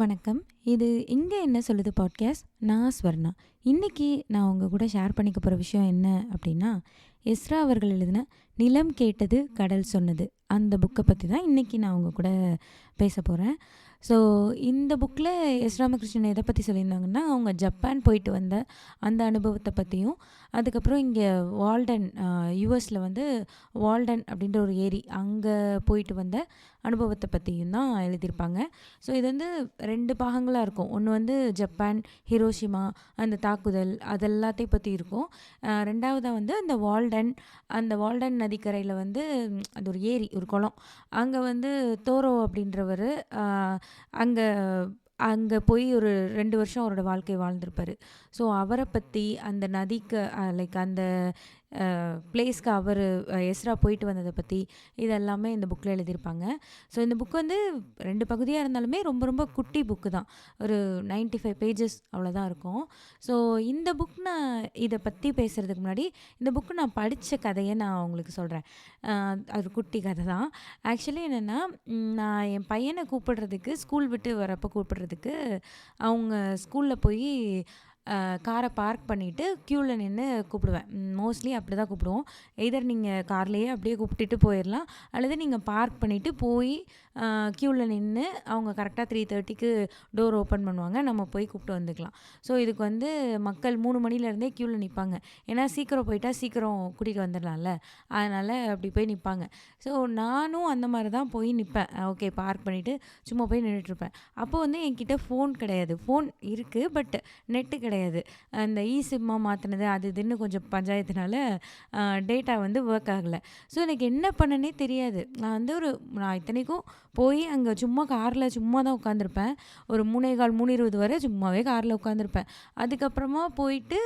வணக்கம். இது "இங்க என்ன சொல்லுது" பாட்காஸ்ட். நான் ஸ்வர்ணா. இன்னைக்கு நான் உங்க கூட ஷேர் பண்ணிக்க போற விஷயம் என்ன அப்படின்னா, எஸ்ரா அவர்கள் எழுதின "நிலம் கேட்டது கடல் சொன்னது" அந்த புக்க பத்தி தான் இன்னைக்கு நான் உங்க கூட பேச போறேன். ஸோ இந்த புக்கில் எஸ் ராமகிருஷ்ணன் எதை பற்றி சொல்லியிருந்தாங்கன்னா, அவங்க ஜப்பான் போயிட்டு வந்த அந்த அனுபவத்தை பற்றியும், அதுக்கப்புறம் இங்கே வால்டன் யுஎஸில் வந்து வால்டன் அப்படின்ற ஒரு ஏரி அங்கே போயிட்டு வந்த அனுபவத்தை பற்றியும் தான் எழுதியிருப்பாங்க. ஸோ இது வந்து 2 பாகங்களாக இருக்கும். ஒன்று வந்து ஜப்பான், ஹிரோஷிமா அந்த தாக்குதல் அதெல்லாத்தையும் பற்றி இருக்கும். 2வதாக வந்து அந்த வால்டன் நதிக்கரையில் வந்து அது ஒரு ஏரி, ஒரு குளம். அங்கே வந்து தோரோ அப்படின்றவர் அங்கே அங்கே போய் ஒரு 2 வருஷம் அவரோட வாழ்க்கை வாழ்ந்திருப்பாரு. ஸோ அவரை பற்றி அந்த நதிக்கு லைக் அந்த பிளேஸ்க்கு அவர் எஸ்ரா போயிட்டு வந்ததை பற்றி இதெல்லாமே இந்த புக்கில் எழுதியிருப்பாங்க. ஸோ இந்த புக் வந்து 2 பகுதியாக இருந்தாலுமே ரொம்ப ரொம்ப குட்டி புக்கு தான். ஒரு 95 பேஜஸ் அவ்வளோதான் இருக்கும். ஸோ இந்த புக் நான் இதை பற்றி பேசுகிறதுக்கு முன்னாடி இந்த புக்கு நான் படித்த கதையை நான் உங்களுக்கு சொல்கிறேன். அது குட்டி கதை தான். ஆக்சுவலி என்னென்னா, நான் என் பையனை கூப்பிடுறதுக்கு ஸ்கூல் விட்டு வரப்போ கூப்பிடுறதுக்கு அவங்க ஸ்கூலில் போய் காரை பார்க் பண்ணிவிட்டு க்யூவில் நின்று கூப்பிடுவேன். மோஸ்ட்லி அப்படி தான் கூப்பிடுவோம். எய்தர் நீங்கள் கார்லேயே அப்படியே கூப்பிட்டுட்டு போயிடலாம், அல்லது நீங்கள் பார்க் பண்ணிவிட்டு போய் க்யூவில் நின்று அவங்க கரெக்டாக 3:30க்கு டோர் ஓப்பன் பண்ணுவாங்க, நம்ம போய் கூப்பிட்டு வந்துக்கலாம். ஸோ இதுக்கு வந்து மக்கள் 3 மணிலேருந்தே க்யூவில் நிற்பாங்க. ஏன்னா சீக்கிரம் போயிட்டா சீக்கிரம் கூட்டிகிட்டு வந்துடலாம்ல, அதனால் அப்படி போய் நிற்பாங்க. ஸோ நானும் அந்த மாதிரி தான் போய் நிற்பேன். ஓகே, பார்க் பண்ணிவிட்டு சும்மா போய் நின்றுட்டுருப்பேன். அப்போது வந்து என்கிட்ட ஃபோன் கிடையாது. ஃபோன் இருக்குது, பட் நெட்டு கிடையாது. அந்த சிம்மாக மாற்றினது அது இதுன்னு கொஞ்சம் பஞ்சாயத்துனால டேட்டா வந்து ஒர்க் ஆகலை. ஸோ எனக்கு என்ன பண்ணனே தெரியாது. நான் இத்தனைக்கும் போய் அங்கே சும்மா காரில் சும்மா தான் உட்காந்துருப்பேன். ஒரு 3:15 3:20 வரை சும்மாவே காரில் உட்காந்துருப்பேன். அதுக்கப்புறமா போயிட்டு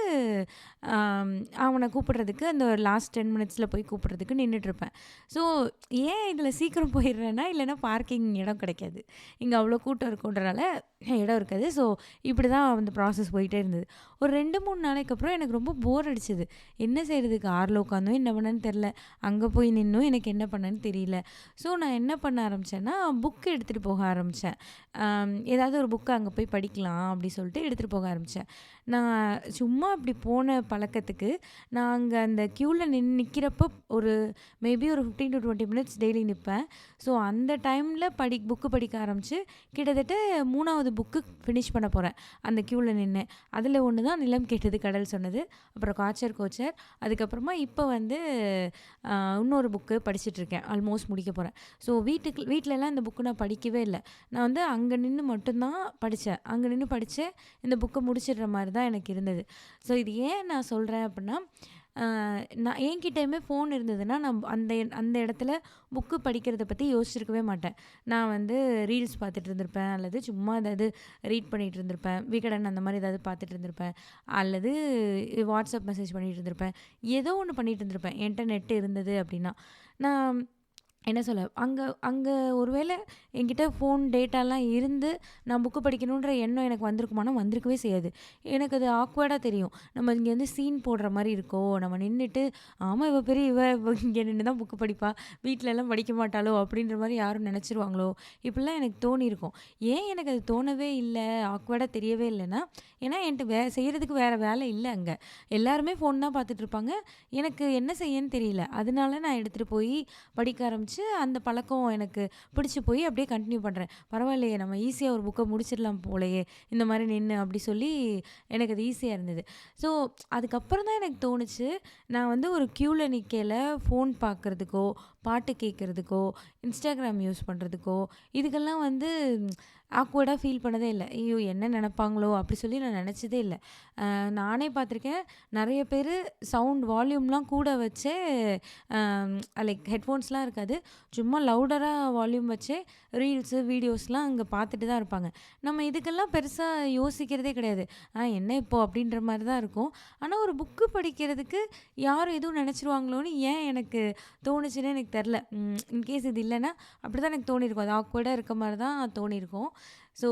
அவனை கூப்பிட்றதுக்கு அந்த ஒரு லாஸ்ட் 10 மினிட்ஸில் போய் கூப்பிட்றதுக்கு நின்றுட்டுருப்பேன். ஸோ ஏன் இதில் சீக்கிரம் போயிடுறேன்னா, இல்லைன்னா பார்க்கிங் இடம் கிடைக்காது. இங்கே அவ்வளோ கூட்டம் இருக்குன்றனால இடம் இருக்காது. ஸோ இப்படி தான் அந்த ப்ராசஸ் போயிட்டே இருந்தது. ஒரு 2-3 நாளைக்கு அப்புறம் எனக்கு ரொம்ப போர் அடிச்சது. என்ன செய்கிறது, காரில் உட்காந்தும் என்ன பண்ணேன்னு தெரில, அங்கே போய் நின்றும் எனக்கு என்ன பண்ணேன்னு தெரியல. ஸோ நான் என்ன பண்ண ஆரம்பித்தேன்னா, புக்கு எடுத்துகிட்டு போக ஆரம்பித்தேன். ஏதாவது ஒரு புக்கு அங்கே போய் படிக்கலாம் அப்படி சொல்லிட்டு எடுத்துகிட்டு போக ஆரம்பித்தேன். நான் சும்மா அப்படி போன பழக்கத்துக்கு நான் அங்கே அந்த க்யூவில் நிற்கிறப்போ ஒரு மேபி ஒரு 15 to 20 மினிட்ஸ் டெய்லி நிற்பேன். ஸோ அந்த டைமில் புக்கு படிக்க ஆரம்பித்து கிட்டத்தட்ட 3வது புக்கு ஃபினிஷ் பண்ண போகிறேன் அந்த க்யூவில் நின்று. அதில் ஒன்று தான் "நிலம் கேட்டது கடல் சொன்னது", அப்புறம் "காச்சர் கோச்சர்", அதுக்கப்புறமா இப்போ வந்து இன்னொரு புக்கு படிச்சுட்ருக்கேன், ஆல்மோஸ்ட் முடிக்க போகிறேன். ஸோ வீட்டிலலாம் இந்த புக்கு நான் படிக்கவே இல்லை. நான் வந்து அங்கே நின்று மட்டும்தான் படித்தேன். அங்கே நின்று படித்தேன், இந்த புக்கை முடிச்சிடுற மாதிரி தான் எனக்கு இருந்தது. ஸோ இது ஏன் நான் சொல்கிறேன் அப்படின்னா, நான் என்கிட்டயுமே ஃபோன் இருந்ததுன்னா நான் அந்த அந்த இடத்துல புக்கு படிக்கிறத பற்றி யோசிச்சிருக்கவே மாட்டேன். நான் வந்து ரீல்ஸ் பார்த்துட்டு இருந்திருப்பேன், அல்லது சும்மா ஏதாவது ரீட் பண்ணிகிட்டு இருந்திருப்பேன், விகடன் அந்த மாதிரி ஏதாவது பார்த்துட்டு இருந்திருப்பேன், அல்லது வாட்ஸ்அப் மெசேஜ் பண்ணிகிட்டு இருந்திருப்பேன், ஏதோ ஒன்று பண்ணிகிட்டு இருந்திருப்பேன் என்கிட்ட நெட்டு இருந்தது அப்படின்னா. நான் என்ன சொல்ல, அங்கே அங்கே ஒருவேளை என்கிட்ட ஃபோன் டேட்டாலாம் இருந்து நான் புக்கு படிக்கணுன்ற எண்ணம் எனக்கு வந்திருக்குமானா வந்திருக்கவே செய்யாது. எனக்கு அது ஆக்வர்டாக தெரியும். நம்ம இங்கே வந்து சீன் போடுற மாதிரி இருக்கோ, நம்ம நின்றுட்டு ஆமாம் இவ பெரிய இவ இங்கே நின்று தான் புக்கு படிப்பா, வீட்டிலலாம் படிக்க மாட்டாளோ அப்படின்ற மாதிரி யாரும் நினச்சிருவாங்களோ, இப்படிலாம் எனக்கு தோணியிருக்கும். ஏன் எனக்கு அது தோணவே இல்லை, ஆக்வர்டாக தெரியவே இல்லைன்னா, ஏன்னா என்கிட்ட செய்கிறதுக்கு வேறு வேலை இல்லை. அங்கே எல்லாருமே ஃபோன் தான் பார்த்துட்ருப்பாங்க, எனக்கு என்ன செய்யன்னு தெரியல. அதனால நான் எடுத்துகிட்டு போய் படிக்க ஆரம்பிச்சு அந்த பழக்கம் எனக்கு பிடிச்சி போய் அப்படியே கண்டினியூ பண்ணுறேன். பரவாயில்லையே, நம்ம ஈஸியாக ஒரு புக்கை முடிச்சிடலாம் போலையே இந்த மாதிரி நின்று அப்படி சொல்லி எனக்கு அது ஈஸியாக இருந்தது. ஸோ அதுக்கப்புறம் தான் எனக்கு தோணுச்சு, நான் வந்து ஒரு க்யூவில் நிற்கல ஃபோன் பார்க்குறதுக்கோ, பாட்டு கேட்குறதுக்கோ, இன்ஸ்டாகிராம் யூஸ் பண்ணுறதுக்கோ இதுக்கெல்லாம் வந்து ஆக்வர்டாக ஃபீல் பண்ணதே இல்லை. ஐயோ என்ன நினப்பாங்களோ அப்படி சொல்லி நான் நினச்சதே இல்லை. நானே பார்த்துருக்கேன், நிறைய பேர் சவுண்ட் வால்யூம்லாம் கூட வச்சே, லைக் ஹெட்ஃபோன்ஸ்லாம் இருக்காது, சும்மா லவுடராக வால்யூம் வச்சே ரீல்ஸு வீடியோஸ்லாம் அங்கே பார்த்துட்டு தான் இருப்பாங்க. நம்ம இதுக்கெல்லாம் பெருசாக யோசிக்கிறதே கிடையாது. என்ன இப்போ அப்படின்ற மாதிரி தான் இருக்கும். ஆனால் ஒரு புக்கு படிக்கிறதுக்கு யாரும் எதுவும் நினச்சிருவாங்களோன்னு ஏன் எனக்கு தோணுச்சுன்னே எனக்கு தெரில. இன்கேஸ் இது இல்லைன்னா அப்படி தான் எனக்கு தோணியிருக்கும். அது ஆக்வர்டாக இருக்க மாதிரி தான் தோணியிருக்கும். ஸோ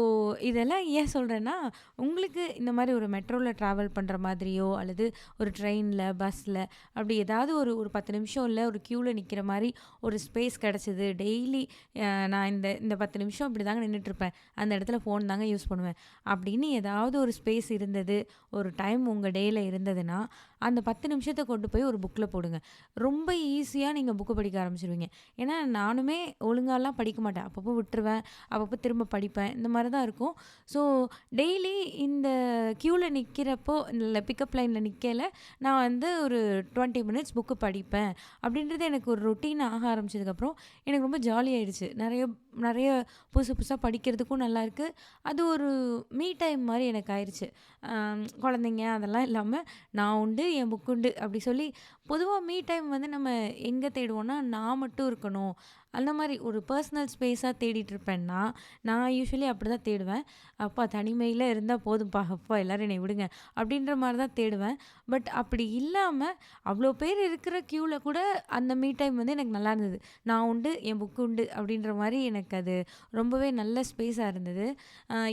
இதெல்லாம் ஏன் சொல்கிறேன்னா, உங்களுக்கு இந்த மாதிரி ஒரு மெட்ரோவில் ட்ராவல் பண்ணுற மாதிரியோ அல்லது ஒரு ட்ரெயினில் பஸ்ஸில் அப்படி ஏதாவது ஒரு ஒரு 10 நிமிஷம் இல்லை ஒரு க்யூவில் நிற்கிற மாதிரி ஒரு ஸ்பேஸ் கிடச்சிது. டெய்லி நான் இந்த இந்த 10 நிமிஷம் இப்படி தாங்க நின்றுட்டுருப்பேன், அந்த இடத்துல ஃபோன் தாங்க யூஸ் பண்ணுவேன் அப்படின்னு ஏதாவது ஒரு ஸ்பேஸ் இருந்தது, ஒரு டைம் உங்கள் டேயில் இருந்ததுன்னா அந்த 10 நிமிஷத்தை கொண்டு போய் ஒரு புக்கில் போடுங்க. ரொம்ப ஈஸியாக நீங்கள் புக்கு படிக்க ஆரம்பிச்சிருவீங்க. ஏன்னா நானுமே ஒழுங்காலாம் படிக்க மாட்டேன், அப்பப்போ விட்டுருவேன், அப்பப்போ திரும்ப படிப்பேன், இந்த மாதிரி தான் இருக்கும். ஸோ டெய்லி இந்த க்யூவில் நிற்கிறப்போ இந்த பிக்கப் லைனில் நிற்கல நான் வந்து ஒரு 20 மினிட்ஸ் புக்கு படிப்பேன் அப்படின்றது எனக்கு ஒரு ரொட்டீன் ஆக ஆரம்பிச்சதுக்கப்புறம் எனக்கு ரொம்ப ஜாலியாகிடுச்சு. நிறைய நிறைய புதுசு புதுசாக படிக்கிறதுக்கும் நல்லாயிருக்கு. அது ஒரு மீ டைம் மாதிரி எனக்கு ஆயிடுச்சு. குழந்தைங்க அதெல்லாம் இல்லாமல் நான் உண்டு என் புக்கு உண்டு அப்படி சொல்லி பொதுவாக மீ டைம் வந்து நம்ம எங்கே தேடுவோன்னா நான் மட்டும் இருக்கணும் அந்த மாதிரி ஒரு பர்சனல் ஸ்பேஸாக தேடிட்டு இருப்பேன்னா நான் யூஸ்வலி அப்படி தான் தேடுவேன். அப்பா தனிமையில் இருந்தால் போதும்ப்பா, அப்பா எல்லோரும் என்னை விடுங்க அப்படின்ற மாதிரி தான் தேடுவேன். பட் அப்படி இல்லாமல் அவ்வளோ பேர் இருக்கிற க்யூவில் கூட அந்த மீ டைம் வந்து எனக்கு நல்லா இருந்தது. நான் உண்டு என் புக்கு உண்டு அப்படின்ற மாதிரி எனக்கு அது ரொம்பவே நல்ல ஸ்பேஸாக இருந்தது.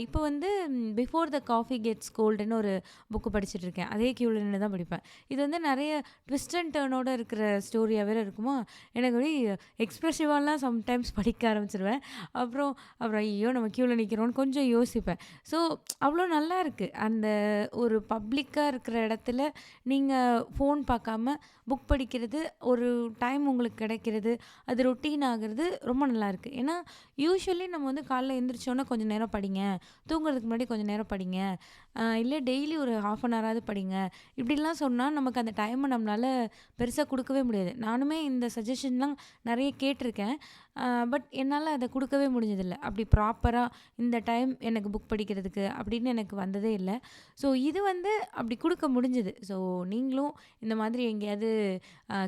இப்போ வந்து பிஃபோர் த காஃபி கெட்ஸ் கோல்டுன்னு ஒரு புக்கு படிச்சுட்டு இருக்கேன். அதே க்யூவில் நின்று தான் படிப்பேன். இது வந்து நிறைய ட்விஸ்ட் அண்ட் டர்னோட இருக்கிற ஸ்டோரியாக வேறு இருக்குமா, எனக்கு அப்படி எக்ஸ்ப்ரெசிவாலாம் சம்டைம்ஸ் படிக்க ஆரம்பிச்சிருவேன். அப்புறம் அப்புறம் ஐயோ நம்ம க்யூவில் நிற்கிறோன்னு கொஞ்சம் யோசிப்பேன். ஸோ அவ்வளோ நல்லா இருக்குது. அந்த ஒரு பப்ளிக்காக இருக்கிற இடத்துல நீங்கள் ஃபோன் பார்க்காம புக் படிக்கிறது, ஒரு டைம் உங்களுக்கு கிடைக்கிறது, அது ரொட்டீன் ஆகிறது ரொம்ப நல்லாயிருக்கு. ஏன்னா யூஸ்வலி நம்ம வந்து காலைல எழுந்திரிச்சோன்னே கொஞ்சம் நேரம் படிங்க, தூங்குறதுக்கு முன்னாடி கொஞ்சம் நேரம் படிங்க, இல்லை டெய்லி ஒரு ½ அன் ஹவராவது படிங்க இப்படிலாம் சொன்னால் நமக்கு அந்த டைமை நம்மளால் பெருசாக கொடுக்கவே முடியாது. நானுமே இந்த சஜஷன்லாம் நிறைய கேட்டிருக்கேன். பட் என்னால் அதை கொடுக்கவே முடிஞ்சதில்லை. அப்படி ப்ராப்பராக இந்த டைம் எனக்கு புக் படிக்கிறதுக்கு அப்படின்னு எனக்கு வந்ததே இல்லை. ஸோ இது வந்து அப்படி கொடுக்க முடிஞ்சுது. ஸோ நீங்களும் இந்த மாதிரி எங்கேயாவது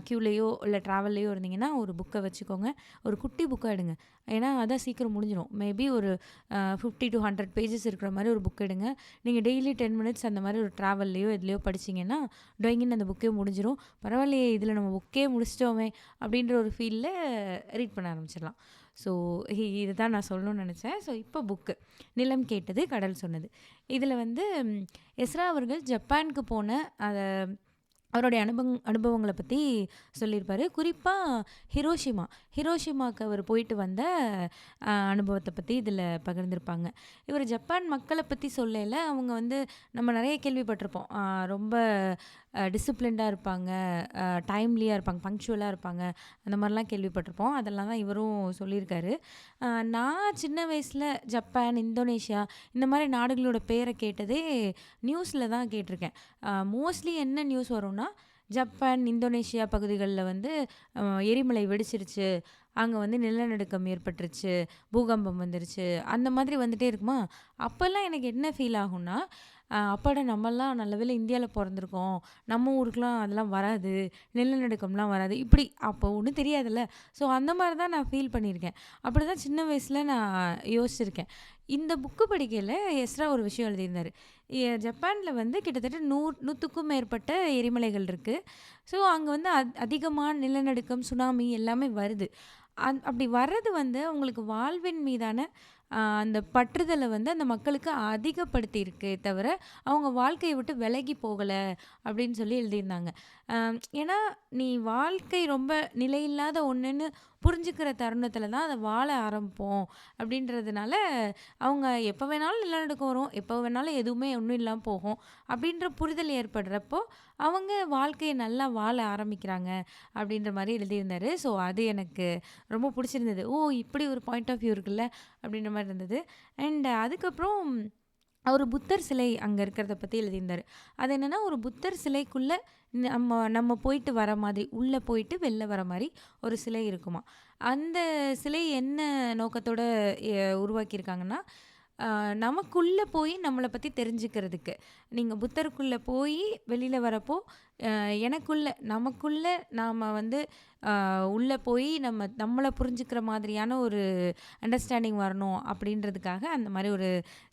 க்யூலேயோ இல்லை ட்ராவல்லையோ இருந்தீங்கன்னா ஒரு புக்கை வச்சுக்கோங்க. ஒரு குட்டி புக்காக எடுங்க. ஏன்னா அதான் சீக்கிரம் முடிஞ்சிடும். மேபி ஒரு 50 to 100 பேஜஸ் இருக்கிற மாதிரி ஒரு புக் எடுங்க. நீங்கள் டெய்லி 10 மினிட்ஸ் அந்த மாதிரி ஒரு ட்ராவல்லையோ எதுலையோ படிச்சிங்கன்னா டொயிங்கின்னு அந்த புக்கே முடிஞ்சிடும். பரவாயில்லையே இதில் நம்ம புக்கே முடிச்சிட்டோமே அப்படின்ற ஒரு ஃபீலில் ரீட் பண்ண ஆரம்பிச்சிடலாம். ஸோ இதுதான் நான் சொல்லணும்னு நினச்சேன். ஸோ இப்போ புக்கு நிலம் கேட்டது கடல் சொன்னது. இதில் வந்து எஸ்ரா அவர்கள் ஜப்பானுக்கு போன அதை அவருடைய அனுபவங்களை பற்றி சொல்லியிருப்பார். குறிப்பாக ஹிரோஷிமாவுக்கு அவர் போயிட்டு வந்த அனுபவத்தை பற்றி இதில் பகிர்ந்திருப்பாங்க. இவர் ஜப்பான் மக்களை பற்றி சொல்லல, அவங்க வந்து நம்ம நிறைய கேள்விப்பட்டிருப்போம், ரொம்ப டிசிப்ளின்டாக இருப்பாங்க, டைம்லியாக இருப்பாங்க, பங்க்சுவலாக இருப்பாங்க, அந்த மாதிரிலாம் கேள்விப்பட்டிருப்போம். அதெல்லாம் தான் இவரும் சொல்லியிருக்காரு. நான் சின்ன வயசில் ஜப்பான், இந்தோனேஷியா இந்த மாதிரி நாடுகளோட பேரை கேட்டதே நியூஸில் தான் கேட்டிருக்கேன். மோஸ்ட்லி என்ன நியூஸ் வரும்னா ஜப்பான், இந்தோனேஷியா பகுதிகளில் வந்து எரிமலை வெடிச்சிருச்சு, அங்கே வந்து நிலநடுக்கம் ஏற்பட்டுருச்சு, பூகம்பம் வந்துருச்சு, அந்த மாதிரி வந்துகிட்டே இருக்குமா. அப்போல்லாம் எனக்கு என்ன ஃபீல் ஆகும்னா, அப்பாடா நம்மலாம் நல்லவேளை இந்தியாவில் பிறந்திருக்கோம், நம்ம ஊருக்குலாம் அதெல்லாம் வராது, நிலநடுக்கம்லாம் வராது, இப்படி அப்போ ஒன்றும் தெரியாதுல்ல. ஸோ அந்த மாதிரி தான் நான் ஃபீல் பண்ணியிருக்கேன். அப்படி தான் சின்ன வயசில் நான் யோசிச்சிருக்கேன். இந்த புக்கு படிக்கையில் எஸ்ரா ஒரு விஷயம் எழுதியிருந்தார். ஜப்பானில் வந்து கிட்டத்தட்ட 100க்கும் மேற்பட்ட எரிமலைகள் இருக்குது. ஸோ அங்கே வந்து அதிகமான நிலநடுக்கம், சுனாமி எல்லாமே வருது. அப்படி வர்றது வந்து அவங்களுக்கு வாழ்வின் மீதான அந்த பற்றுதலை வந்து அந்த மக்களுக்கு அதிகப்படுத்தி இருக்கே தவிர அவங்க வாழ்க்கையை விட்டு விலகி போகலை அப்படின்னு சொல்லி எழுதியிருந்தாங்க. ஏன்னா நீ வாழ்க்கை ரொம்ப நிலையில்லாத ஒன்றுன்னு புரிஞ்சுக்கிற தருணத்தில் தான் அதை வாழ ஆரம்பிப்போம் அப்படின்றதுனால அவங்க எப்போ வேணாலும் நிலநடுக்கம் வரும், எப்போ வேணாலும் எதுவுமே ஒன்றும் இல்லாமல் போகும் அப்படின்ற புரிதல் ஏற்படுறப்போ அவங்க வாழ்க்கையை நல்லா வாழ ஆரம்பிக்கிறாங்க அப்படின்ற மாதிரி எழுதியிருந்தார். ஸோ அது எனக்கு ரொம்ப பிடிச்சிருந்தது. ஓ இப்படி ஒரு பாயிண்ட் ஆஃப் வியூ இருக்குல்ல அப்படின்ற மாதிரி இருந்தது. அண்ட் அதுக்கப்புறம் ஒரு புத்தர் சிலை அங்கே இருக்கிறத பற்றி எழுதியிருந்தார். அது என்னென்னா ஒரு புத்தர் சிலைக்குள்ளே நம்ம போயிட்டு வர மாதிரி, உள்ளே போயிட்டு வெளில வர மாதிரி ஒரு சிலை இருக்குமா. அந்த சிலை என்ன நோக்கத்தோடு உருவாக்கியிருக்காங்கன்னா, நமக்குள்ளே போய் நம்மளை பற்றி தெரிஞ்சுக்கிறதுக்கு. நீங்கள் புத்தருக்குள்ளே போய் வெளியில் வரப்போ நமக்குள்ளே நாம் வந்து உள்ளே போய் நம்மளை புரிஞ்சுக்கிற மாதிரியான ஒரு அண்டர்ஸ்டாண்டிங் வரணும் அப்படின்றதுக்காக அந்த மாதிரி ஒரு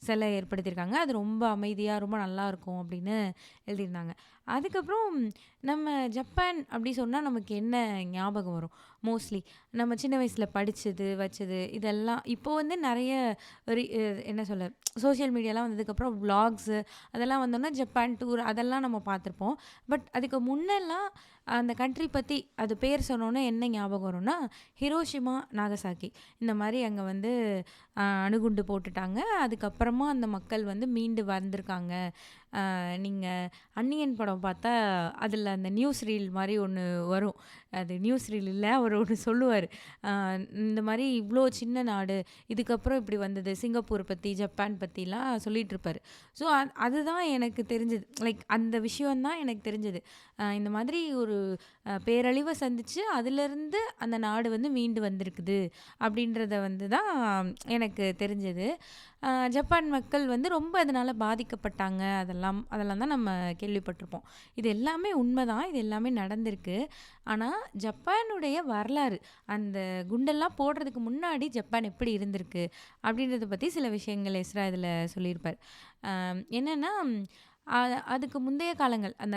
சிலை ஏற்படுத்தியிருக்காங்க. அது ரொம்ப அமைதியாக ரொம்ப நல்லாயிருக்கும் அப்படின்னு எழுதியிருந்தாங்க. அதுக்கப்புறம் நம்ம ஜப்பான் அப்படி சொன்னால் நமக்கு என்ன ஞாபகம் வரும்? மோஸ்ட்லி நம்ம சின்ன வயசில் படித்தது வச்சது இதெல்லாம் இப்போ வந்து நிறைய என்ன சொல்ல சோஷியல் மீடியாலாம் வந்ததுக்கப்புறம் vlogs அதெல்லாம் வந்தோன்னா ஜப்பான் டூர் அதெல்லாம் நம்ம பார்த்துருப்போம். பட் அதுக்கு முன்னெல்லாம் அந்த கண்ட்ரி பற்றி அது பேர் சொன்னோன்னே என்ன ஞாபகம் வரும்னா, ஹிரோஷிமா, நாகசாக்கி இந்த மாதிரி அங்கே வந்து அணுகுண்டு போட்டுட்டாங்க. அதுக்கப்புறமா அந்த மக்கள் வந்து மீண்டு வந்திருக்காங்க. நீங்கள் அந்நியன் படம் பார்த்தா அதில் அந்த நியூஸ் ரீல் மாதிரி ஒன்று வரும். அது நியூஸ் ரீல் இல்லை, அவர் ஒன்று சொல்லுவார். இந்த மாதிரி இவ்வளோ சின்ன நாடு இதுக்கப்புறம் இப்படி வந்தது, சிங்கப்பூர் பற்றி ஜப்பான் பற்றிலாம் சொல்லிட்டு இருப்பார். ஸோ அதுதான் எனக்கு தெரிஞ்சது. லைக் அந்த விஷயம்தான் எனக்கு தெரிஞ்சது. இந்த மாதிரி ஒரு பேரழிவை சந்திச்சு அதிலிருந்து அந்த நாடு வந்து மீண்டு வந்திருக்குது அப்படின்றத வந்து தான் எனக்கு தெரிஞ்சது. ஜப்பான் மக்கள் வந்து ரொம்ப அதனால் பாதிக்கப்பட்டாங்க. அதெல்லாம் தான் நம்ம கேள்விப்பட்டிருப்போம். இது எல்லாமே உண்மைதான், இது எல்லாமே நடந்திருக்கு. ஆனால் ஜப்பானுடைய வரலாறு, அந்த குண்டெல்லாம் போடுறதுக்கு முன்னாடி ஜப்பான் எப்படி இருந்திருக்கு அப்படின்றத பற்றி சில விஷயங்கள் எஸ்ரா இதில் சொல்லியிருப்பார். என்னென்னா அதுக்கு முந்தைய காலங்கள் அந்த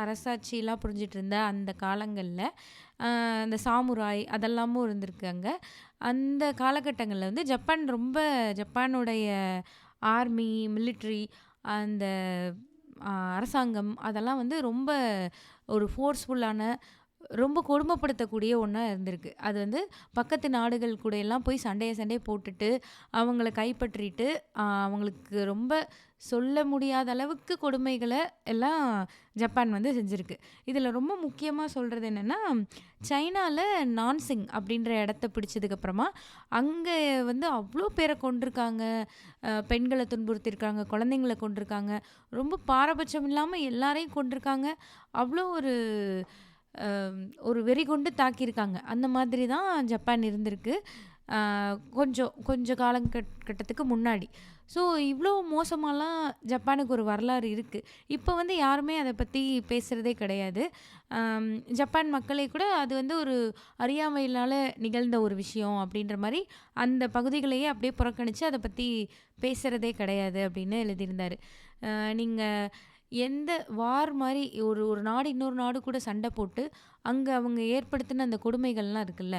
அரசாட்சியெலாம் புரிஞ்சிட்டு இருந்த அந்த காலங்களில் அந்த சாமுராய் அதெல்லாமும் இருந்திருக்கு அங்கே. அந்த காலகட்டங்களில் வந்து ஜப்பானுடைய ஆர்மி மிலிட்ரி அந்த அரசாங்கம் அதெல்லாம் வந்து ரொம்ப ஒரு ஃபோர்ஸ்ஃபுல்லான ரொம்ப கொடுமைப்படுத்தக்கூடிய ஒன்றா இருந்திருக்கு. அது வந்து பக்கத்து நாடுகள் கூட எல்லாம் போய் சண்டையை போட்டுட்டு அவங்கள கைப்பற்றிட்டு அவங்களுக்கு ரொம்ப சொல்ல முடியாத அளவுக்கு கொடுமைகளை எல்லாம் ஜப்பான் வந்து செஞ்சுருக்கு. இதில் ரொம்ப முக்கியமாக சொல்கிறது என்னென்னா, சைனாவில் நான்சிங் அப்படின்ற இடத்த பிடிச்சதுக்கப்புறமா அங்கே வந்து அவ்வளோ பேரை கொண்டிருக்காங்க, பெண்களை துன்புறுத்தியிருக்காங்க, குழந்தைங்களை கொண்டிருக்காங்க, ரொம்ப பாரபட்சம் இல்லாமல் எல்லாரையும் கொண்டிருக்காங்க. அவ்வளோ ஒரு வெறி கொண்டு தாக்கியிருக்காங்க. அந்த மாதிரி தான் ஜப்பான் இருந்திருக்கு கொஞ்சம் காலகட்டத்துக்கு முன்னாடி. ஸோ இவ்வளோ மோசமாலாம் ஜப்பானுக்கு ஒரு வரலாறு இருக்குது. இப்போ வந்து யாருமே அதை பற்றி பேசுகிறதே கிடையாது. ஜப்பான் மக்களே கூட அது வந்து ஒரு அறியாமையினால் நிகழ்ந்த ஒரு விஷயம் அப்படின்ற மாதிரி அந்த பகுதிகளையே அப்படியே புறக்கணித்து அதை பற்றி பேசுகிறதே கிடையாது அப்படின்னு எழுதியிருந்தார். நீங்கள் எந்த வார் மாதிரி ஒரு நாடு இன்னொரு நாடு கூட சண்டை போட்டு அங்கே அவங்க ஏற்படுத்தின அந்த கொடுமைகள்லாம் இருக்குல்ல,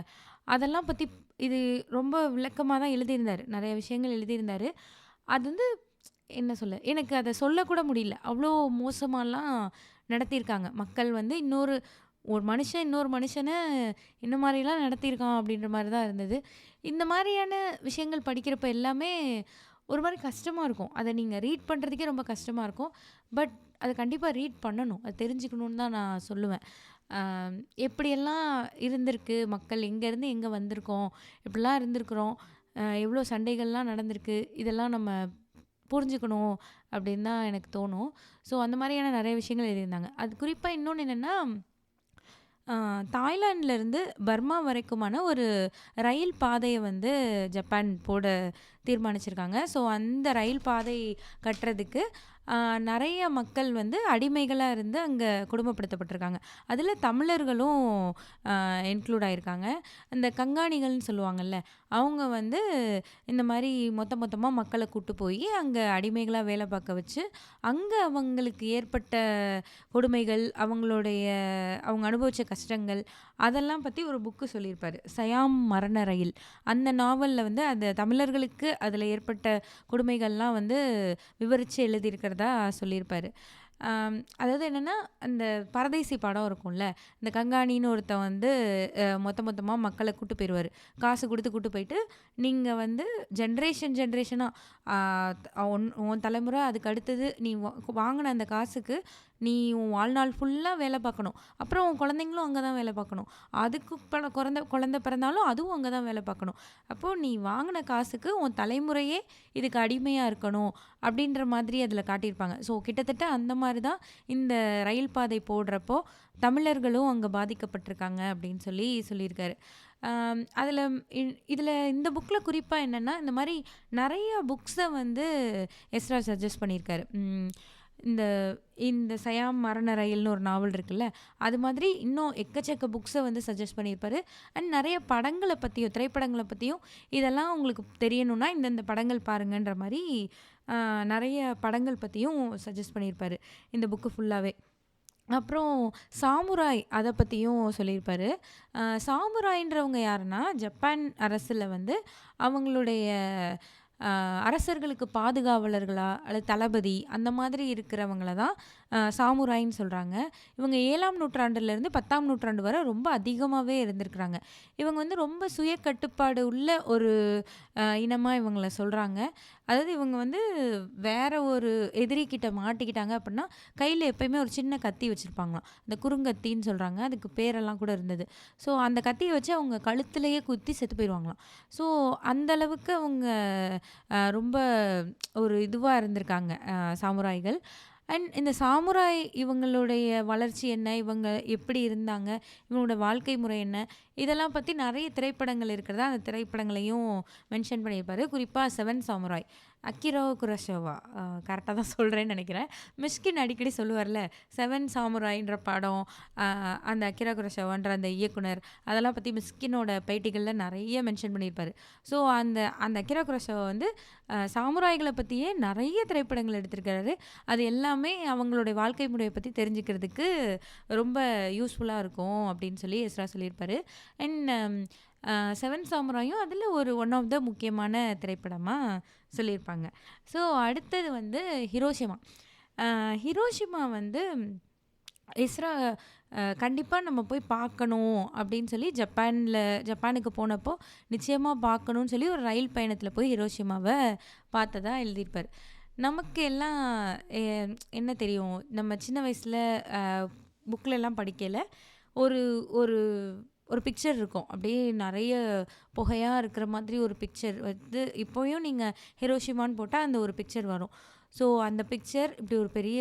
அதெல்லாம் பற்றி இது ரொம்ப விளக்கமாக தான் எழுதியிருந்தார். நிறைய விஷயங்கள் எழுதியிருந்தார். அது வந்து என்ன சொல்ல, எனக்கு அதை சொல்லக்கூட முடியல. அவ்வளோ மோசமாலாம் நடத்தியிருக்காங்க. மக்கள் வந்து ஒரு மனுஷன் இன்னொரு மனுஷனை இந்த மாதிரிலாம் நடத்தியிருக்கான் அப்படின்ற மாதிரி தான் இருந்தது. இந்த மாதிரியான விஷயங்கள் படிக்கிறப்ப எல்லாமே ஒரு மாதிரி கஷ்டமாக இருக்கும். அதை நீங்கள் ரீட் பண்ணுறதுக்கே ரொம்ப கஷ்டமாக இருக்கும். பட் அதை கண்டிப்பாக ரீட் பண்ணணும், அது தெரிஞ்சுக்கணுன்னு தான் நான் சொல்லுவேன். எப்படியெல்லாம் இருந்திருக்கு, மக்கள் எங்கேருந்து எங்கே வந்திருக்கோம், இப்படிலாம் இருந்திருக்கிறோம், எவ்வளோ சண்டைகள்லாம் நடந்திருக்கு, இதெல்லாம் நம்ம புரிஞ்சுக்கணும் அப்படின்னு தான் எனக்கு தோணும். ஸோ அந்த மாதிரியான நிறைய விஷயங்கள் எழுதியிருந்தாங்க. அது குறிப்பாக இன்னொன்று என்னென்னா, தாய்லாண்ட்லேருந்து பர்மா வரைக்குமான ஒரு ரயில் பாதையை வந்து ஜப்பான் போட தீர்மானிச்சிருக்காங்க. ஸோ அந்த ரயில் பாதை கட்டுறதுக்கு நிறைய மக்கள் வந்து அடிமைகளாக இருந்து அங்கே கொடுமைப்படுத்தப்பட்டிருக்காங்க. அதில் தமிழர்களும் இன்க்ளூட் ஆகியிருக்காங்க. இந்த கங்காணிகள்னு சொல்லுவாங்கள்ல, அவங்க வந்து இந்த மாதிரி மொத்தமாக மக்களை கூட்டு போய் அங்கே அடிமைகளாக வேலை பார்க்க வச்சு அங்கே அவங்களுக்கு ஏற்பட்ட கொடுமைகள், அவங்க அனுபவித்த கஷ்டங்கள் அதெல்லாம் பற்றி ஒரு புக்கு சொல்லியிருப்பார், சயாம் மரண ரயில். அந்த நாவலில் வந்து அந்த தமிழர்களுக்கு அதில் ஏற்பட்ட கொடுமைகள்லாம் வந்து விவரித்து எழுதியிருக்கிறதா சொல்லியிருப்பார். அதாவது என்னென்னா, அந்த பரதேசி படம் இருக்கும்ல, இந்த கங்காணின்னு ஒருத்தன் வந்து மொத்தமாக மக்களை கூட்டு போயிடுவார். காசு கொடுத்து கூட்டு போயிட்டு, நீங்கள் வந்து ஜென்ரேஷனாக உன் தலைமுறை அதுக்கு அடுத்தது நீ வாங்கின அந்த காசுக்கு நீ உன் வாழ்நாள் ஃபுல்லாக வேலை பார்க்கணும். அப்புறம் உன் குழந்தைங்களும் அங்கே தான் வேலை பார்க்கணும். அதுக்கு குழந்தை பிறந்தாலும் அதுவும் அங்கே தான் வேலை பார்க்கணும். அப்போது நீ வாங்கின காசுக்கு உன் தலைமுறையே இதுக்கு அடிமையாக இருக்கணும் அப்படின்ற மாதிரி அதில் காட்டியிருப்பாங்க. ஸோ கிட்டத்தட்ட அந்த மாதிரி தான் இந்த ரயில் பாதை போடுறப்போ தமிழர்களும் அங்கே பாதிக்கப்பட்டிருக்காங்க அப்படின்னு சொல்லியிருக்காரு. இதில் இந்த புக்கில் குறிப்பாக என்னென்னா, இந்த மாதிரி நிறைய புக்ஸை வந்து எஸ்ரா சஜஸ்ட் பண்ணியிருக்காரு. இந்த சயாம் மரண ரயில்னு ஒரு நாவல் இருக்குல்ல, அது மாதிரி இன்னும் எக்கச்சக்க புக்ஸை வந்து சஜஸ்ட் பண்ணியிருப்பார். அண்ட் நிறைய படங்களை பற்றியும் திரைப்படங்களை பற்றியும் இதெல்லாம் உங்களுக்கு தெரியணுன்னா இந்த படங்கள் பாருங்கன்ற மாதிரி நிறைய படங்கள் பற்றியும் சஜஸ்ட் பண்ணியிருப்பார் இந்த புக்கு ஃபுல்லாகவே. அப்புறம் சாமுராய் அத பத்தியும் சொல்லியிருப்பாரு. சாமுராய்ன்றவங்க யாருன்னா, ஜப்பான் அரசுல வந்து அவங்களுடைய அரசர்களுக்கு பாதுகாவலர்களா, அல்லது தளபதி அந்த மாதிரி இருக்கிறவங்கள தான் சாமுராய்ன்னு சொல்றாங்க. இவங்க 7ஆம் நூற்றாண்டுலேருந்து 10ஆம் நூற்றாண்டு வரை ரொம்ப அதிகமாவே இருந்திருக்கிறாங்க. இவங்க வந்து ரொம்ப சுய கட்டுப்பாடு உள்ள ஒரு இனமா இவங்கள சொல்றாங்க. அதாவது இவங்க வந்து வேற ஒரு எதிரிகிட்ட மாட்டிக்கிட்டாங்க அப்படின்னா, கையில எப்பயுமே ஒரு சின்ன கத்தி வச்சிருப்பாங்களாம். இந்த குறுங்கத்தின்னு சொல்றாங்க. அதுக்கு பேரெல்லாம் கூட இருந்தது. ஸோ அந்த கத்திய வச்சு அவங்க கழுத்திலேயே குத்தி செத்து போயிருவாங்களாம். ஸோ அந்த அளவுக்கு அவங்க ரொம்ப ஒரு இதுவா இருந்திருக்காங்க சாமுராய்கள். அண்ட் இந்த சாமுராய் இவங்களுடைய வளர்ச்சி என்ன? இவங்க எப்படி இருந்தாங்க? இவங்களோட வாழ்க்கை முறை என்ன? இதெல்லாம் பத்தி நெறைய திரைப்படங்கள் இருக்கிறதா, அந்த திரைப்படங்களையும் மென்ஷன் பண்ணியிருப்பாரு. குறிப்பா 7 சாமுராய். அக்கிரோ குரோசவா கரெக்ட்டா தான் சொல்றேன்னு நெனைக்கிறேன். மிஷ்கின் அடிக்கடி சொல்லுவார்ல, 7 சாமுராய்ன்ற படம், அந்த அக்கிரா குரோசவான்ற அந்த இயக்குனர், அதெல்லாம் பத்தி மிஷ்கினோட பேட்டிகள்ல நெறைய மென்ஷன் பண்ணியிருப்பாரு. ஸோ அந்த அந்த அக்கிரா குரோசவா வந்து சாமுராய்கள பத்தியே நெறைய திரைப்படங்கள் எடுத்திருக்காரு. அது எல்லாமே அவங்களுடைய வாழ்க்கை முறைய பத்தி தெரிஞ்சுக்கிறதுக்கு ரொம்ப யூஸ்ஃபுல்லா இருக்கும் அப்படின்னு சொல்லி எஸ்ரா சொல்லியிருப்பாரு. அண்ட் 7 சாமுராயும் அதில ஒரு ஒன் ஆஃப் த முக்கியமான திரைப்படமா சொல்லியிருப்பாங்க. ஸோ அடுத்தது வந்து ஹிரோஷிமா. ஹிரோஷிமா வந்து இஸ்ரா கண்டிப்பா நம்ம போய் பார்க்கணும் அப்படின்னு சொல்லி ஜப்பானுக்கு போனப்போ நிச்சயமா பார்க்கணும்னு சொல்லி ஒரு ரயில் பயணத்தில போய் ஹிரோஷிமாவ பார்த்ததா எழுதியிருப்பாரு. நமக்கு எல்லாம் எ என்ன தெரியும்? நம்ம சின்ன வயசுல அ புக்லலாம் படிக்கையில ஒரு ஒரு ஒரு பிக்சர் இருக்கும். அப்படியே நெறைய புகையா இருக்கிற மாதிரி ஒரு பிக்சர் வந்து இப்பயும் நீங்க ஹிரோஷிமான்னு போட்டா அந்த ஒரு பிக்சர் வரும். ஸோ அந்த பிக்சர் இப்படி ஒரு பெரிய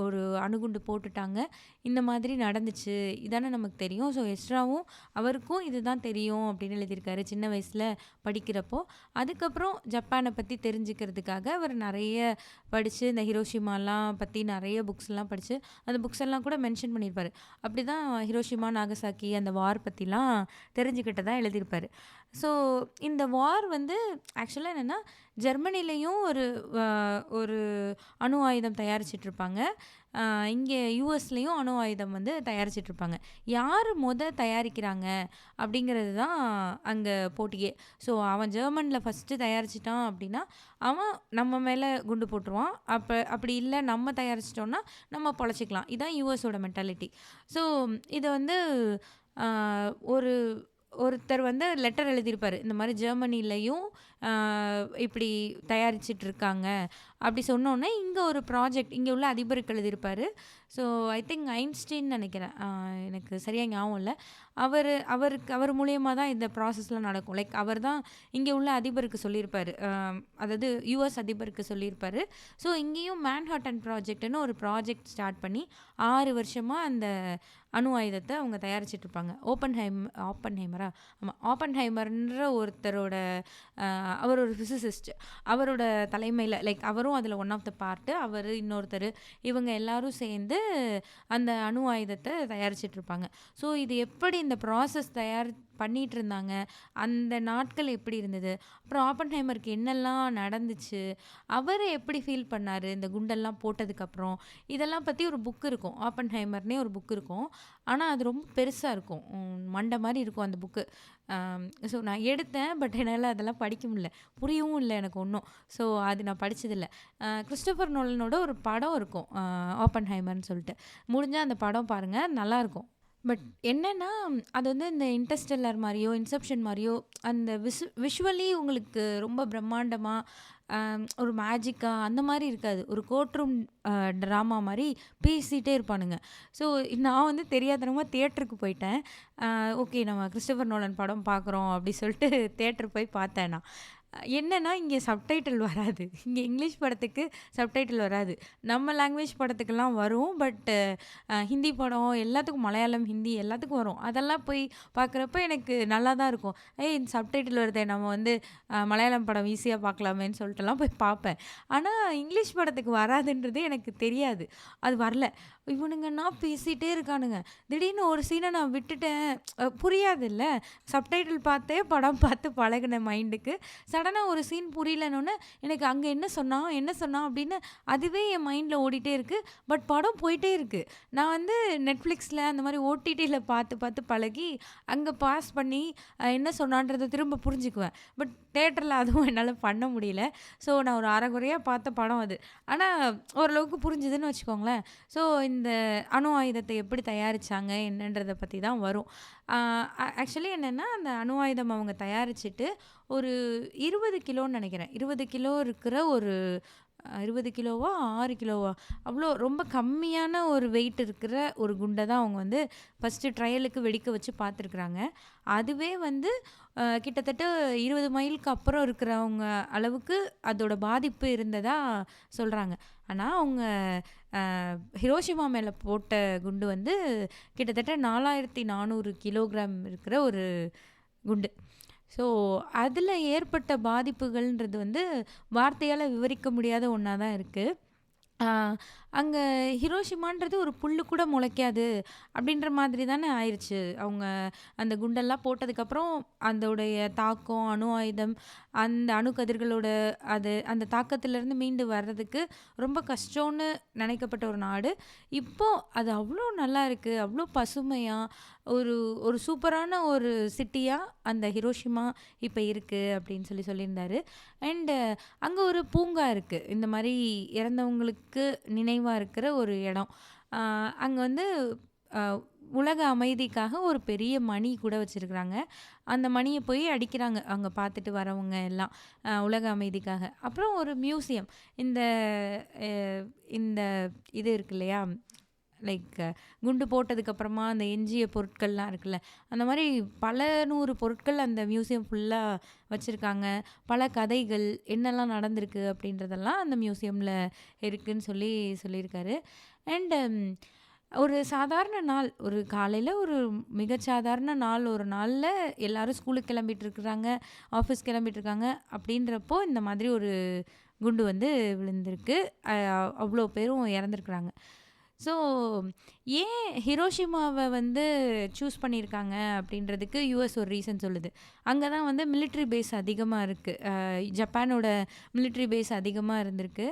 ஒரு அணுகுண்டு போட்டுட்டாங்க. இந்த மாதிரி நடந்துச்சு. இதானே நமக்கு தெரியும். ஸோ எஸ்ராவும் அவருக்கும் இதுதான் தெரியும் அப்படின்னு எழுதியிருக்காரு சின்ன வயசுல படிக்கிறப்போ. அதுக்கப்புறம் ஜப்பான பத்தி தெரிஞ்சுக்கிறதுக்காக அவர் நெறைய படிச்சு இந்த ஹிரோஷிமாலாம் பத்தி நெறைய புக்ஸ்லாம் படிச்சு, அந்த புக்ஸ் எல்லாம் கூட மென்ஷன் பண்ணியிருப்பாரு. அப்படிதான் ஹிரோஷிமா, நாகசாக்கி அந்த வார் பத்திலாம் தெரிஞ்சுக்கிட்டதா எழுதியிருப்பாரு. ஸோ இந்த வார் வந்து ஆக்சுவலா என்னன்னா, ஜெர்மனிலயும் ஒரு அணு ஆயுதம் தயாரிச்சுட்ருப்பாங்க. இங்கே யுஎஸ்லயும் அணு ஆயுதம் வந்து தயாரிச்சுட்ருப்பாங்க. யார் தயாரிக்கிறாங்க அப்படிங்கிறது தான் அங்கே போட்டியே. ஸோ அவன் ஜெர்மனில ஃபஸ்ட்டு தயாரிச்சிட்டான் அப்படின்னா, அவன் நம்ம மேலே குண்டு போட்டுருவான். அப்படி இல்லை நம்ம தயாரிச்சிட்டோம்னா நம்ம பொழைச்சிக்கலாம். இதான் யுஎஸோட மென்டாலிட்டி. ஸோ இதை வந்து ஒரு ஒருத்தர் வந்து லெட்டர் எழுதியிருப்பாரு. இந்த மாதிரி ஜெர்மனிலயும் இப்படி தயாரிச்சுட்டு இருக்காங்க. அப்படி சொன்னோனே இங்கே ஒரு ப்ராஜெக்ட் இங்கே உள்ள அதிபருக்கு எழுதியிருப்பாரு. ஸோ ஐ திங்க் ஐன்ஸ்டீன் நினைக்கிறேன். எனக்கு சரியா ஞாபகம் இல்லை. அவர் மூலியமா தான் இந்த ப்ராசஸ்லாம் நடக்கும். லைக் அவர் தான் இங்கே உள்ள அதிபருக்கு சொல்லியிருப்பாரு. அதாவது யுஎஸ் அதிபருக்கு சொல்லியிருப்பாரு. ஸோ இங்கேயும் மேன்ஹாட்டன் ப்ராஜெக்ட்னு ஒரு ப்ராஜெக்ட் ஸ்டார்ட் பண்ணி 6 வருஷமாக அந்த அணு ஆயுதத்தை அவங்க தயாரிச்சிட்ருப்பாங்க. ஆப்பன்ஹைமரா? ஆமாம், ஆப்பன்ஹைமர்ன்ற ஒருத்தரோட அவர் ஒரு ஃபிசிசிஸ்ட். அவரோட தலைமையில் லைக் அவரும் அதில் ஒன் ஆஃப் த பார்ட்டு. அவர் இன்னொருத்தர், இவங்க எல்லாரும் சேர்ந்து அந்த அணு ஆயுதத்தை தயாரிச்சிட்ருப்பாங்க. ஸோ இது எப்படி இந்த ப்ராசஸ் பண்ணிட்டு இருந்தாங்க, அந்த நாட்கள் எப்படி இருந்தது, அப்புறம் ஆப்பன்ஹைமருக்கு என்னெல்லாம் நடந்துச்சு, அவர் எப்படி ஃபீல் பண்ணார் இந்த குண்டெல்லாம் போட்டதுக்கப்புறம், இதெல்லாம் பற்றி ஒரு புக் இருக்கும். ஆப்பன்ஹைமர்னே ஒரு புக் இருக்கும். ஆனால் அது ரொம்ப பெருசாக இருக்கும். மண்டை மாதிரி இருக்கும் அந்த புக்கு. ஸோ நான் எடுத்தேன். பட் என்னால் அதெல்லாம் படிக்க முடியல, புரியவும் இல்லை எனக்கு ஒன்றும். ஸோ அது நான் படித்ததில்ல. கிறிஸ்டோஃபர் நோலனோட ஒரு படம் இருக்கும், ஆப்பன்ஹைமர்னு சொல்லிட்டு. முடிஞ்சால் அந்த படம் பாருங்கள், நல்லாயிருக்கும். பட் என்னன்னா, அது வந்து இந்த இன்டர்ஸ்டெல்லர் மாரியோ, இன்செப்ஷன் மாரியோ அந்த விஷுவலி உங்களுக்கு ரொம்ப பிரம்மாண்டமா, ஒரு மேஜிக்கா அந்த மாரி இருக்காது. ஒரு கோர்ட் ரூம் ட்ராமா மாரி பேசிட்டே இருப்பானுங்க. ஸோ நான் வந்து தெரியாத்தனமா தியேட்டருக்கு போயிட்டேன். ஓகே நம்ம கிறிஸ்டோஃபர் நோலன் படம் பார்க்குறோம் அப்படி சொல்லிட்டு தியேட்டர் போய் பார்த்தேன் நான். என்னன்னா, இங்கே சப்டைட்டில் வராது. இங்கே இங்கிலீஷ் படத்துக்கு சப்டைட்டில் வராது. நம்ம லாங்குவேஜ் படத்துக்கெல்லாம் வரும். பட் ஹிந்தி படம் எல்லாத்துக்கும், மலையாளம், ஹிந்தி எல்லாத்துக்கும் வரும். அதெல்லாம் போய் பார்க்குறப்ப எனக்கு நல்லா தான் இருக்கும். இந்த சப்டைட்டில் வருதே, நம்ம வந்து மலையாளம் படம் ஈஸியாக பார்க்கலாமேன்னு சொல்லிட்டுலாம் போய் பார்ப்பேன். ஆனால் இங்கிலீஷ் படத்துக்கு வராதுன்றது எனக்கு தெரியாது. அது வரல. இவனுங்கன்னா பேசிகிட்டே இருக்கானுங்க. திடீர்னு ஒரு சீனை நான் விட்டுட்டேன். புரியாதுல்ல. சப்டைட்டில் பார்த்தே படம் பார்த்து பழகின மைண்டுக்கு சடனாக ஒரு சீன் புரியலன்னொன்னே எனக்கு அங்கே என்ன சொன்னான் அப்படின்னு அதுவே என் மைண்டில் ஓடிட்டே இருக்குது. பட் படம் போயிட்டே இருக்குது. நான் வந்து நெட்ஃப்ளிக்ஸில் அந்த மாதிரி ஓடிடியில் பார்த்து பார்த்து பழகி அங்கே பாஸ் பண்ணி என்ன சொன்னான்றதை திரும்ப புரிஞ்சுக்குவேன். பட் தேட்டரில் அதுவும் என்னால் பண்ண முடியல. ஸோ நான் ஒரு அரைகுறையாக பார்த்த படம் அது. ஆனால் ஓரளவுக்கு புரிஞ்சுதுன்னு வச்சுக்கோங்களேன். ஸோ இந்த அணு ஆயுதத்தை எப்படி தயாரித்தாங்க என்னன்றதை பற்றி தான் வரும். ஆக்சுவலி என்னென்னா அந்த அணு ஆயுதம் அவங்க தயாரிச்சுட்டு ஒரு 20 கிலோன்னு நினைக்கிறேன். 20 கிலோ இருக்கிற ஒரு 20 கிலோவா 6 கிலோவா அவ்வளோ ரொம்ப கம்மியான ஒரு வெயிட் இருக்கிற ஒரு குண்டை தான் அவங்க வந்து ஃபஸ்ட்டு ட்ரையலுக்கு வெடிக்க வச்சு பார்த்துருக்குறாங்க. அதுவே வந்து கிட்டத்தட்ட 20 மைலுக்கு அப்புறம் இருக்கிறவங்க அளவுக்கு அதோட பாதிப்பு இருந்ததா சொல்கிறாங்க. ஆனால் அவங்க ஹிரோஷிமா மேலே போட்ட குண்டு வந்து கிட்டத்தட்ட 4400 கிலோகிராம் இருக்கிற ஒரு குண்டு. ஸோ அதில் ஏற்பட்ட பாதிப்புகள்ன்றது வந்து வார்த்தையால் விவரிக்க முடியாத ஒன்றா தான் இருக்குது. அங்கே ஹிரோஷிமான்றது ஒரு புல்லு கூட முளைக்காது அப்படின்ற மாதிரி தானே ஆயிடுச்சு. அவங்க அந்த குண்டெல்லாம் போட்டதுக்கப்புறம் அதோடைய தாக்கம், அணு ஆயுதம், அந்த அணுக்கதிர்களோட அந்த தாக்கத்திலேருந்து மீண்டு வர்றதுக்கு ரொம்ப கஷ்டம்னு நினைக்கப்பட்ட ஒரு நாடு இப்போது அது அவ்வளோ நல்லா இருக்குது. அவ்வளோ பசுமையாக ஒரு ஒரு சூப்பரான ஒரு சிட்டியாக அந்த ஹிரோஷிமா இப்போ இருக்குது அப்படின்னு சொல்லியிருந்தாரு. அண்டு அங்கே ஒரு பூங்கா இருக்குது. இந்த மாதிரி இறந்தவங்களுக்கு நினைவாக இருக்கிற ஒரு இடம். அங்கே வந்து உலக அமைதிக்காக ஒரு பெரிய மணி கூட வச்சுருக்குறாங்க. அந்த மணியை போய் அடிக்கிறாங்க அங்கே பார்த்துட்டு வரவங்க எல்லாம் உலக அமைதிக்காக. அப்புறம் ஒரு மியூசியம். இந்த இந்த இது இருக்கு இல்லையா, லைக் குண்டு போட்டதுக்கப்புறமா அந்த எஞ்சிய பொருட்கள்லாம் இருக்குல்ல, அந்த மாதிரி பல 100 பொருட்கள் அந்த மியூசியம் ஃபுல்லாக வச்சுருக்காங்க. பல கதைகள் என்னெல்லாம் நடந்திருக்கு அப்படின்றதெல்லாம் அந்த மியூசியமில் இருக்குதுன்னு சொல்லியிருக்காரு. அண்டு ஒரு சாதாரண நாள், ஒரு காலையில் ஒரு மிகச்சாதாரண நாள், ஒரு நாளில் எல்லோரும் ஸ்கூலுக்கு கிளம்பிகிட்ருக்குறாங்க, ஆஃபீஸ் கிளம்பிகிட்ருக்காங்க. அப்படின்றப்போ இந்த மாதிரி ஒரு குண்டு வந்து விழுந்திருக்கு. அவ்வளோ பேரும் இறந்துருக்குறாங்க. ஸோ ஏன் ஹிரோஷிமாவை வந்து சூஸ் பண்ணியிருக்காங்க அப்படின்றதுக்கு யூஎஸ் ஒரு ரீசன் சொல்லுது. அங்கே தான் வந்து மிலிட்ரி பேஸ் அதிகமாக இருக்குது. ஜப்பானோட மிலிட்ரி பேஸ் அதிகமாக இருந்திருக்கு.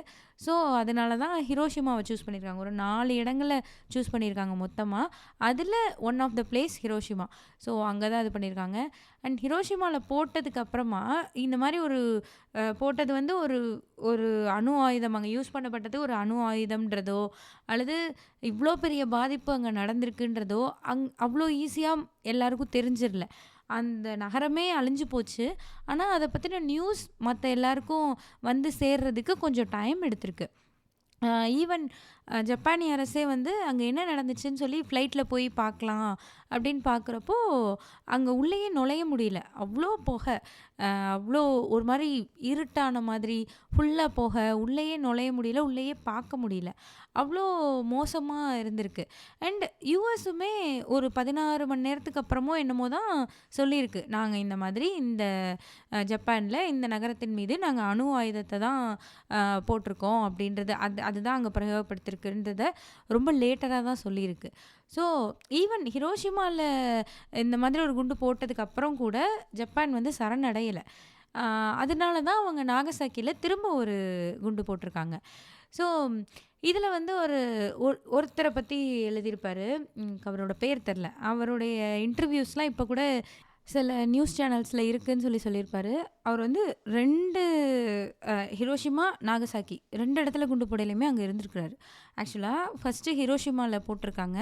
ஸோ அதனால தான் ஹிரோஷிமாவை சூஸ் பண்ணியிருக்காங்க. ஒரு 4 இடங்களை சூஸ் பண்ணியிருக்காங்க மொத்தமாக. அதில் one of the place Hiroshima. So அங்கே தான் இது பண்ணியிருக்காங்க. அண்ட் ஹிரோஷிமாவில் போட்டதுக்கப்புறமா இந்த மாதிரி ஒரு போட்டது வந்து ஒரு அணு ஆயுதம், அங்கே யூஸ் பண்ணப்பட்டது ஒரு அணு ஆயுதம்ன்றதோ அல்லது இவ்வளோ பெரிய பாதிப்பு அங்கே நடந்திருக்குன்றதோ அவ்வளோ ஈஸியாக எல்லாருக்கும் தெரிஞ்சிடல. அந்த நகரமே அழிஞ்சு போச்சு. ஆனால் அதை பற்றின நியூஸ் மற்ற எல்லாருக்கும் வந்து சேர்றதுக்கு கொஞ்சம் டைம் எடுத்திருக்கு. ஈவன் ஜப்பானிய அரசே வந்து அங்கே என்ன நடந்துச்சுன்னு சொல்லி ஃப்ளைட்டில் போய் பார்க்கலாம் அப்படின்னு பார்க்குறப்போ அங்கே உள்ளேயே நுழைய முடியல. அவ்வளோ புகை, அவ்வளோ ஒரு மாதிரி இருட்டான மாதிரி ஃபுல்லாக புகை, உள்ளேயே நுழைய முடியல, உள்ளேயே பார்க்க முடியல. அவ்வளோ மோசமாக இருந்திருக்கு. அண்ட் யூஎஸுமே ஒரு 16 மணி நேரத்துக்கு அப்புறமோ என்னமோ தான் சொல்லியிருக்கு, நாங்கள் இந்த மாதிரி இந்த ஜப்பானில் இந்த நகரத்தின் மீது நாங்கள் அணு ஆயுதத்தை தான் போட்டிருக்கோம் அப்படின்றது அதுதான் அங்கே பிரயோகப்படுத்திருக்குன்றத ரொம்ப லேட்டராக தான் சொல்லியிருக்கு. ஸோ ஈவன் ஹிரோஷிமாவில் இந்த மாதிரி ஒரு குண்டு போட்டதுக்கப்புறம் கூட ஜப்பான் வந்து சரணடையலை. அதனால தான் அவங்க நாகசாக்கியில் திரும்ப ஒரு குண்டு போட்டிருக்காங்க. ஸோ இதில் வந்து ஒருத்தரை பற்றி எழுதியிருப்பார், அவரோட பேர் தெரில. அவருடைய இன்டர்வியூஸ்லாம் இப்போ கூட சில நியூஸ் சேனல்ஸில் இருக்குதுன்னு சொல்லியிருப்பார். அவர் வந்து 2 ஹிரோஷிமா, நாகசாக்கி 2 இடத்துல குண்டு போடையிலையுமே அங்கே இருந்திருக்கிறாரு. ஆக்சுவலாக ஃபஸ்ட்டு ஹிரோஷிமாவில் போட்டிருக்காங்க.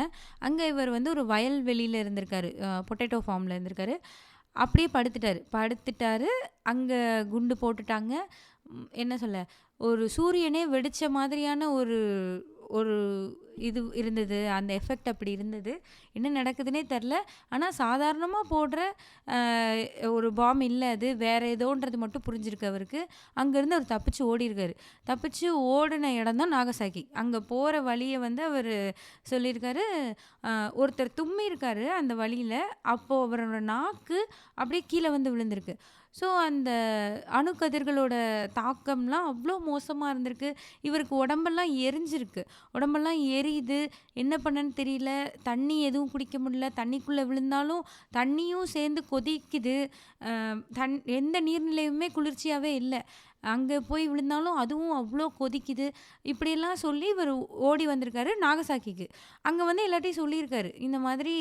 அங்கே இவர் வந்து ஒரு வயல்வெளியில் இருந்திருக்காரு, பொட்டேட்டோ ஃபார்மில் இருந்திருக்காரு. அப்படியே படுத்துட்டாரு. அங்கே குண்டு போட்டுட்டாங்க. என்ன சொல்ல, ஒரு சூரியனே வெடித்த மாதிரியான ஒரு இது இருந்தது. அந்த எஃபெக்ட் அப்படி இருந்தது. என்ன நடக்குதுன்னே தெரில. ஆனால் சாதாரணமாக போடுற ஒரு பாம் இல்லை, அது வேறு ஏதோன்றது மட்டும் புரிஞ்சிருக்கு அவருக்கு. அங்கேருந்து அவர் தப்பிச்சு ஓடிருக்காரு. தப்பிச்சு ஓடின இடம் தான் நாகசாக்கி. அங்கே போகிற வழியை வந்து அவர் சொல்லியிருக்காரு. ஒருத்தர் தும்மி இருக்காரு அந்த வழியில். அப்போது அவரோட நாக்கு அப்படியே கீழே வந்து விழுந்திருக்கு. ஸோ அந்த அணுக்கதிர்களோட தாக்கம்லாம் அவ்வளோ மோசமாக இருந்திருக்கு. இவருக்கு உடம்பெல்லாம் எரிஞ்சிருக்கு. உடம்பெல்லாம் எரியுது. என்ன பண்ணன்னு தெரியல. தண்ணி எதுவும் குடிக்க முடியல. தண்ணிக்குள்ளே விழுந்தாலும் தண்ணியும் சேர்ந்து கொதிக்குது. எந்த நீர்நிலையுமே குளிர்ச்சியாகவே இல்லை. அங்கே போய் விழுந்தாலும் அதுவும் அவ்வளோ கொதிக்குது. இப்படியெல்லாம் சொல்லி இவர் ஓடி வந்திருக்காரு நாகசாக்கிக்கு. அங்கே வந்து எல்லாத்தையும் சொல்லியிருக்காரு. இந்த மாதிரி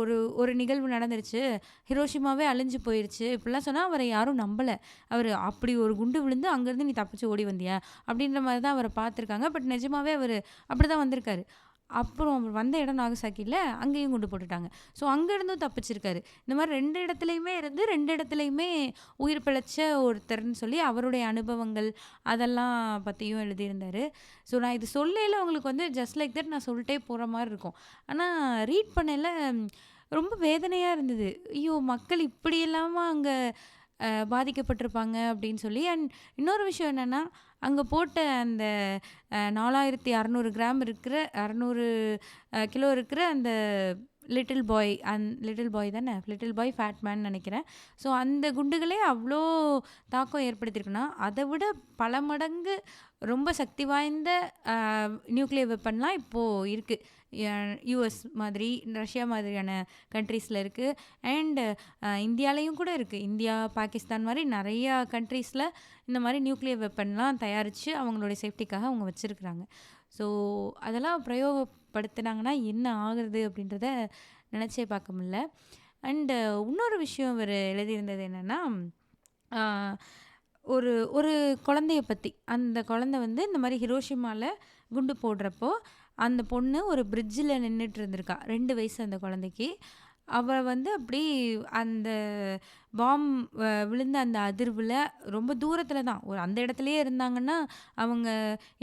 ஒரு ஒரு நிகழ்வு நடந்துருச்சு. ஹிரோஷிமாவே அழிஞ்சு போயிருச்சு. இப்படிலாம் சொன்னால் அவரை யாரும் நம்பலை. அவர் அப்படி ஒரு குண்டு விழுந்து அங்கேருந்து நீ தப்பிச்சு ஓடி வந்தியா அப்படின்ற மாதிரி தான் அவரை பார்த்துருக்காங்க. பட் நிஜமாவே அவர் அப்படி தான் வந்திருக்காரு. அப்புறம் அவர் வந்த இடம் நாகசாக்கியில் அங்கேயும் குண்டு போட்டுட்டாங்க. ஸோ அங்கேருந்தும் தப்பிச்சிருக்காரு. இந்த மாதிரி 2 இடத்துலையுமே இருந்து 2 இடத்துலையுமே உயிர் பிழைச்ச ஒருத்தர்னு சொல்லி அவருடைய அனுபவங்கள் அதெல்லாம் பற்றியும் எழுதியிருந்தார். ஸோ நான் இது சொல்லையில் அவங்களுக்கு வந்து ஜஸ்ட் லைக் தட் நான் சொல்லிட்டே போகிற மாதிரி இருக்கும். ஆனால் ரீட் பண்ணையில் ரொம்ப வேதனையாக இருந்தது. ஐயோ, மக்கள் இப்படி இல்லாமல் அங்கே பாதிக்கப்பட்டிருப்பாங்க அப்படின்னு சொல்லி. அண்ட் இன்னொரு விஷயம் என்னென்னா, அங்கே போட்ட அந்த 4600 கிராம் இருக்கிற 600 கிலோ இருக்கிற அந்த லிட்டில் பாய் தானே, லிட்டில் பாய் ஃபேட் மேன் நினைக்கிறேன். ஸோ அந்த குண்டுகளே அவ்வளோ தாக்கம் ஏற்படுத்தியிருக்குன்னா, அதை விட பல மடங்கு ரொம்ப சக்தி வாய்ந்த நியூக்ளியர் வெப்பன்லாம் இப்போது இருக்குது. யூஎஸ் மாதிரி, ரஷ்யா மாதிரியான கண்ட்ரீஸில் இருக்குது. அண்டு இந்தியாலையும் கூட இருக்குது. இந்தியா, பாகிஸ்தான் மாதிரி நிறையா கண்ட்ரீஸில் இந்த மாதிரி நியூக்ளியர் வெப்பன்லாம் தயாரித்து அவங்களுடைய சேஃப்டிக்காக அவங்க வச்சுருக்குறாங்க. ஸோ அதெல்லாம் பிரயோகப்படுத்தினாங்கன்னா என்ன ஆகுறது அப்படின்றத நினச்சே பார்க்க முடியல. அண்டு இன்னொரு விஷயம் இவர் எழுதியிருந்தது என்னென்னா, ஒரு ஒரு குழந்தைய பற்றி. அந்த குழந்தை வந்து இந்த மாதிரி ஹிரோஷிமாவில் குண்டு போடுறப்போ அந்த பொண்ணு ஒரு பிரிட்ஜில் நின்றுட்டு இருந்திருக்கா. 2 வயசு அந்த குழந்தைக்கு. அவள் வந்து அப்படி அந்த பாம் விழுந்த அந்த அதிர்வில் ரொம்ப தூரத்தில் தான், ஒரு அந்த இடத்துலையே இருந்தாங்கன்னா அவங்க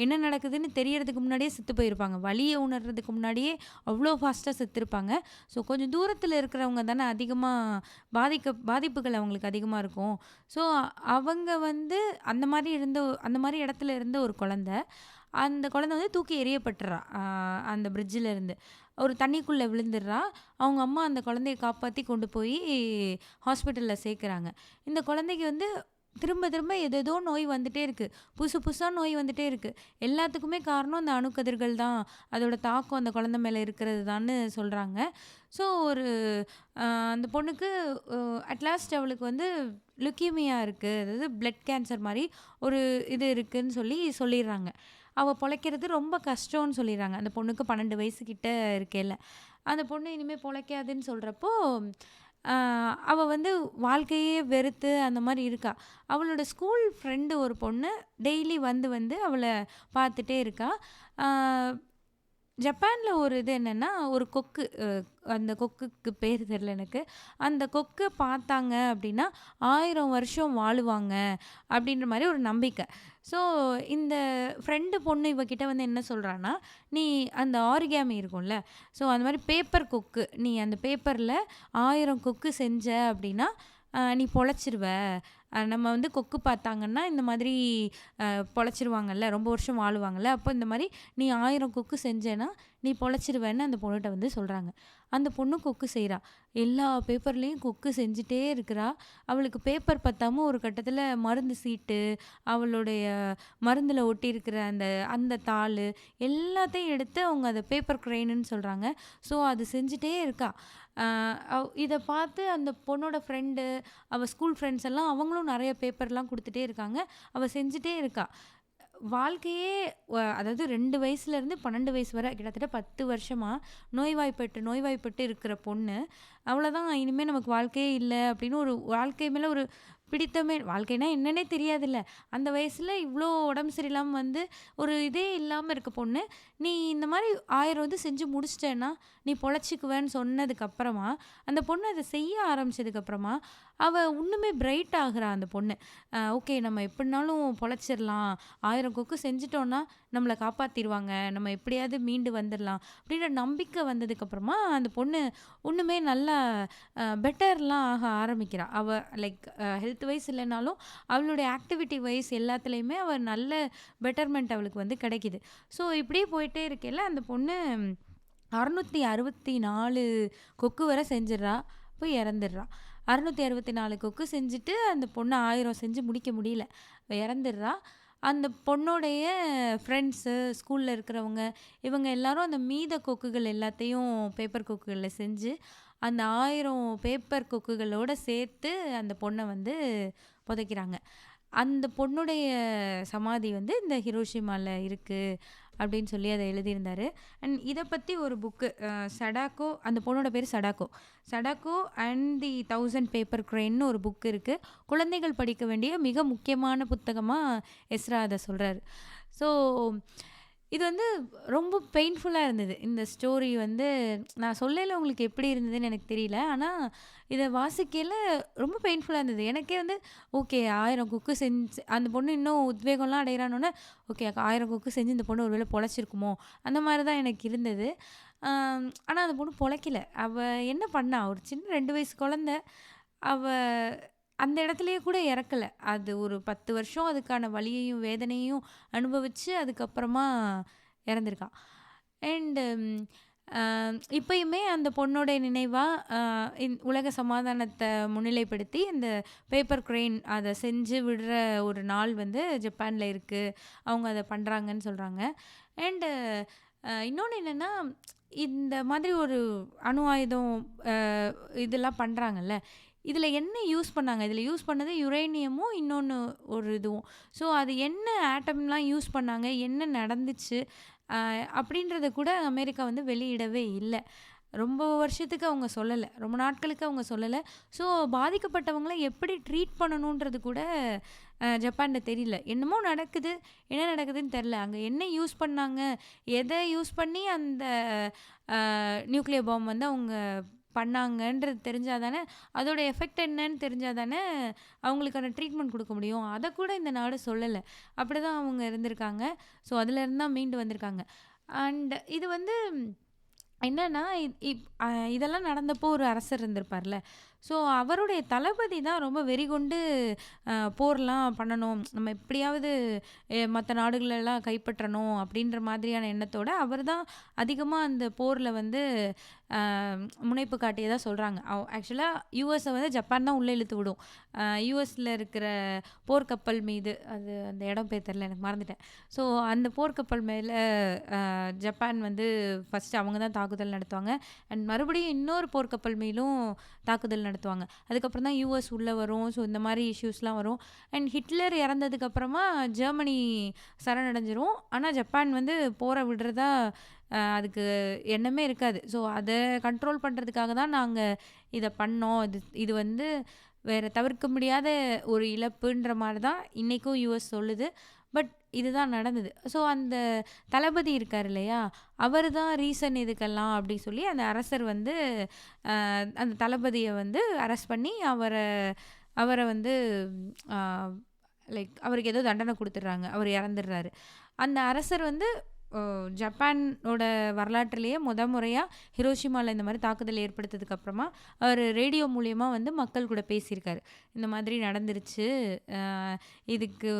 என்ன நடக்குதுன்னு தெரியறதுக்கு முன்னாடியே செத்து போயிருப்பாங்க. வலியை உணர்றதுக்கு முன்னாடியே அவ்வளோ ஃபாஸ்ட்டாக செத்துருப்பாங்க. ஸோ கொஞ்சம் தூரத்தில் இருக்கிறவங்க தானே அதிகமாக பாதிப்புகள் அவங்களுக்கு அதிகமாக இருக்கும். ஸோ அவங்க வந்து அந்த மாதிரி இடத்துல இருந்த ஒரு குழந்தை, அந்த குழந்தை வந்து தூக்கி எறியப்பட்டுறா. அந்த பிரிட்ஜில் இருந்து ஒரு தண்ணிக்குள்ளே விழுந்துடுறா. அவங்க அம்மா அந்த குழந்தைய காப்பாற்றி கொண்டு போய் ஹாஸ்பிட்டலில் சேர்க்குறாங்க. இந்த குழந்தைக்கு வந்து திரும்ப திரும்ப ஏதேதோ நோய் வந்துகிட்டே இருக்குது. புதுசாக நோய் வந்துகிட்டே இருக்குது. எல்லாத்துக்குமே காரணம் அந்த அணுக்கதிர்கள் தான். அதோட தாக்கம் அந்த குழந்தை மேலே இருக்கிறது தான்னு சொல்கிறாங்க. ஸோ அந்த பொண்ணுக்கு அட்லாஸ்ட் அவளுக்கு வந்து லுக்கீமியா இருக்குது, அதாவது பிளட் கேன்சர் மாதிரி ஒரு இது இருக்குதுன்னு சொல்லிடுறாங்க. அவள் பொழைக்கிறது ரொம்ப கஷ்டம்னு சொல்லிடுறாங்க. அந்த பொண்ணுக்கு 12 வயசுக்கிட்ட இருக்கையில் அந்த பொண்ணு இனிமேல் பொழைக்காதுன்னு சொல்கிறப்போ அவள் வந்து வாழ்க்கையே வெறுத்து அந்த மாதிரி இருக்கா. அவளோட ஸ்கூல் ஃப்ரெண்டு ஒரு பொண்ணு டெய்லி வந்து அவளை பார்த்துட்டே இருக்கா. ஜப்பானில் ஒரு இது என்னென்னா, ஒரு கொக்கு, அந்த கொக்குக்கு பேர் தெரியல எனக்கு. அந்த கொக்கை பார்த்தாங்க அப்படின்னா 1000 வருஷம் வாழுவாங்க அப்படின்ற மாதிரி ஒரு நம்பிக்கை. ஸோ இந்த ஃப்ரெண்டு பொண்ணு இவகிட்ட வந்து என்ன சொல்கிறான்னா, நீ அந்த ஆரிகாமி இருக்கும்ல, ஸோ அந்த மாதிரி பேப்பர் கொக்கு, நீ அந்த பேப்பரில் 1000 கொக்கு செஞ்ச அப்படின்னா நீ பொழைச்சிருவ. நம்ம வந்து கொக்கு பார்த்தாங்கன்னா இந்த மாதிரி பொழைச்சிருவாங்கல்ல, ரொம்ப வருஷம் வாழுவாங்கல்ல, அப்போ இந்த மாதிரி நீ 1000 கொக்கு செஞ்சேன்னா நீ பொழைச்சிருவேன்னு அந்த பொண்ணுகிட்ட வந்து சொல்கிறாங்க. அந்த பொண்ணு கொக்கு செய்கிறா. எல்லா பேப்பர்லேயும் கொக்கு செஞ்சுட்டே இருக்கிறா. அவளுக்கு பேப்பர் பத்தாமல் ஒரு கட்டத்தில் மருந்து சீட்டு, அவளுடைய மருந்தில் ஒட்டியிருக்கிற அந்த தாள் எல்லாத்தையும் எடுத்து அவங்க அதை பேப்பர் க்ரெயின்னு சொல்கிறாங்க. ஸோ அது செஞ்சுட்டே இருக்கா. இதை பார்த்து அந்த பொண்ணோட ஃப்ரெண்டு, அவள் ஸ்கூல் ஃப்ரெண்ட்ஸ் எல்லாம் அவங்களும் நிறைய பேப்பர்லாம் கொடுத்துட்டே இருக்காங்க. அவள் செஞ்சுட்டே இருக்கா. வாழ்க்கையே அதாவது 2 வயசுலேருந்து 12 வயசு வரை கிட்டத்தட்ட 10 வருஷமாக நோய்வாய்ப்பட்டு இருக்கிற பொண்ணு, அவ்வளோதான் இனிமேல் நமக்கு வாழ்க்கையே இல்லை அப்படின்னு ஒரு வாழ்க்கை மேலே ஒரு பிடித்தமே, வாழ்க்கைனா என்னன்னே தெரியாதுல்ல, அந்த வயசில் இவ்வளோ உடம்பு சரியில்லாமல் வந்து ஒரு இதே இல்லாமல் இருக்க பொண்ணு, நீ இந்த மாதிரி 1000 வந்து செஞ்சு முடிச்சிட்டேன்னா நீ பொழைச்சிக்குவேன்னு சொன்னதுக்கப்புறமா அந்த பொண்ணு அதை செய்ய ஆரம்பித்ததுக்கப்புறமா அவள் இன்னுமே பிரைட் ஆகுறா. அந்த பொண்ணு ஓகே, நம்ம எப்படினாலும் பொழைச்சிடலாம், 1000 கொக்கு செஞ்சிட்டோன்னா நம்மளை காப்பாற்றிடுவாங்க, நம்ம எப்படியாவது மீண்டு வந்துடலாம் அப்படின்ற நம்பிக்கை வந்ததுக்கப்புறமா அந்த பொண்ணு இன்னுமே நல்லா பெட்டர்லாம் ஆக ஆரம்பிக்கிறா. அவள் லைக் ஹெல்த் வைஸ் இல்லைனாலும் அவளுடைய ஆக்டிவிட்டி வைஸ் எல்லாத்துலேயுமே அவள் நல்ல பெட்டர்மெண்ட் அவளுக்கு வந்து கிடைக்கிது. ஸோ இப்படியே போயிட்டே இருக்கையில் அந்த பொண்ணு 664 கொக்கு வரை செஞ்சிடறா, போய் இறந்துடுறா. 664 கொக்கு செஞ்சுட்டு அந்த பொண்ணு 1000 செஞ்சு முடிக்க முடியல. இறந்துடுறா. அந்த பொண்ணுடைய ஃப்ரெண்ட்ஸு, ஸ்கூல்ல இருக்கிறவங்க, இவங்க எல்லாரும் அந்த மீத கொக்குகள் எல்லாத்தையும் பேப்பர் கொக்குகள்ல செஞ்சு, அந்த 1000 பேப்பர் கொக்குகளோட சேர்த்து அந்த பொண்ண வந்து புதைக்கிறாங்க. அந்த பொண்ணுடைய சமாதி வந்து இந்த ஹிரோஷிமால இருக்கு அப்படின்னு சொல்லி அத எழுதியிருந்தாரு. அண்ட் இத பத்தி ஒரு புக்கு சடாக்கோ, அந்த பொண்ணோட பேரு சடாக்கோ. சடாக்கோ அண்ட் தி 1000 பேப்பர் கிரெயின்னு ஒரு புக் இருக்கு. குழந்தைகள் படிக்க வேண்டிய மிக முக்கியமான புத்தகமா எஸ்ரா அத சொல்றாரு. ஸோ இது வந்து ரொம்ப பெயின்ஃபுல்லா இருந்தது. இந்த ஸ்டோரி வந்து நான் சொல்லையில உங்களுக்கு எப்படி இருந்ததுன்னு எனக்கு தெரியல. ஆனா, இத வாசிக்கையில ரொம்ப பெயின்ஃபுல்லா இருந்தது. எனக்கே வந்து ஓகே 1000 குக்கு செஞ்சு அந்த பொண்ணு இன்னும் உத்வேகம்லாம் அடையறானோனே, ஓகே 1000 குக்கு செஞ்சு இந்த பொண்ணு ஒரு வேளை பொழைச்சிருக்குமோ! அந்த மாரி தான் எனக்கு இருந்தது. ஆனா அந்த பொண்ணு பொழைக்கல. அவ என்ன பண்ணா? ஒரு சின்ன 2 வயசு குழந்தை. அவ அந்த இடத்துலயே கூட இறக்கல. அது ஒரு 10 வருஷம் அதுக்கான வலியையும், வேதனையும் அனுபவிச்சு அதுக்கப்புறமா இறந்திருக்கா. அண்ட் அ இப்பயுமே அந்த பொண்ணோட நினைவா அ உலக சமாதானத்த முன்னிலைப்படுத்தி இந்த பேப்பர் கிரெயின் அத செஞ்சு விடுற ஒரு நாள் வந்து ஜப்பான்ல இருக்கு. அவங்க அத பண்றாங்கன்னு சொல்றாங்க. அண்டு இன்னொன்னு என்னன்னா, இந்த மாதிரி ஒரு அணு ஆயுதம் அ இதெல்லாம் பண்றாங்கல்ல. இதில என்ன யூஸ் பண்ணாங்க? இதில யூஸ் பண்ணது யுரேனியமும், இன்னொன்னு ஒரு இதுவும். ஸோ அது என்ன ஆட்டம்லாம் யூஸ் பண்ணாங்க? என்ன நடந்துச்சு? அப்படின்றத கூட அமெரிக்கா வந்து வெளியிடவே இல்ல. ரொம்ப வருஷத்துக்கு அவங்க சொல்லல. ரொம்ப நாட்களுக்கு அவங்க சொல்லல. ஸோ பாதிக்கப்பட்டவங்கள எப்படி ட்ரீட் பண்ணணுன்றது கூட ஜப்பான்ல தெரியல. என்னமோ நடக்குது. என்ன நடக்குதுன்னு தெரியல. அங்க என்ன யூஸ் பண்ணாங்க? எத யூஸ் பண்ணி அந்த நியூக்ளியர் பாம் வந்து அவங்க பண்ணாங்கன்றது தெரிஞ்சா தானே, அதோட எஃபெக்ட் என்னன்னு தெரிஞ்சா தானே, அவங்களுக்கான ட்ரீட்மெண்ட் குடுக்க முடியும். அத கூட இந்த நாடு சொல்லல. அப்படிதான் அவங்க இருந்திருக்காங்க. ஸோ அதுலேருந்து தான் மீண்டு வந்திருக்காங்க. அண்ட் இது வந்து என்னன்னா, இப் இப் அ இதெல்லாம் நடந்தப்போ ஒரு அரசர் இருந்திருப்பார்ல. ஸோ அவருடைய தளபதி தான் ரொம்ப வெறிகொண்டு போர்லாம் பண்ணணும். நம்ம எப்படியாவது மத்த நாடுகளெல்லாம் கைப்பற்றணும் அப்படின்ற மாதிரியான எண்ணத்தோட அவர் தான் அதிகமா அந்த போர்ல வந்து அ முனைப்பு காட்டியதா சொல்றாங்க. ஆக்சுவலா யுஎஸ்ஸ வந்து ஜப்பான் தான் உள்ள இழுத்து விடும். யுஎஸ்ல இருக்கிற போர்க்கப்பல் மீது அது அந்த இடம் பேர் தெரியல எனக்கு மறந்துட்டேன். ஸோ அந்த போர்க்கப்பல் மேல ஜப்பான் வந்து ஃபர்ஸ்ட் அவங்க தான் தாக்குதல் நடத்துவாங்க. அண்ட் மறுபடியும் இன்னொரு போர்க்கப்பல் மேலும் தாக்குதல் நடத்துவாங்க. அதுக்கப்புறம் தான் யுஎஸ் உள்ள வரும். ஸோ இந்த மாரி இஷ்யூஸ்லாம் வரும். அண்ட் ஹிட்லர் இறந்ததுக்கு அப்புறமா ஜெர்மனி சரணடைஞ்சிரும். ஆனா ஜப்பான் வந்து போர விடுறதா அதுக்கு எண்ணமே இருக்காது. ஸோ அத கண்ட்ரோல் பண்றதுக்காக தான் நாங்க இத பண்ணோம். இது வந்து வேற தவிர்க்க முடியாத ஒரு இழப்புன்ற மாரி தான் இன்னைக்கும் யுஎஸ் சொல்லுது. பட் இதுதான் நடந்தது. ஸோ அந்த தளபதி இருக்காரு இல்லையா? அவரு தான் ரீசன் இதுக்கெல்லாம் அப்படி சொல்லி அந்த அரசர் வந்து அந்த தளபதிய வந்து அரெஸ்ட் பண்ணி அவர வந்து அ லைக் அவருக்கு ஏதோ தண்டனை குடுத்துடுறாங்க. அவர் இறந்துடுறாரு. அந்த அரசர் வந்து ஜப்பானோட வரலாற்றிலேயே முறையா ஹிரோஷிமால இந்த மாரி தாக்குதல் ஏற்படுத்ததுக்கு அப்புறமா, அவரு ரேடியோ மூலியமா வந்து மக்கள் கூட பேசியிருக்காரு. இந்த மாதிரி நடந்துருச்சு. அ இதுக்கு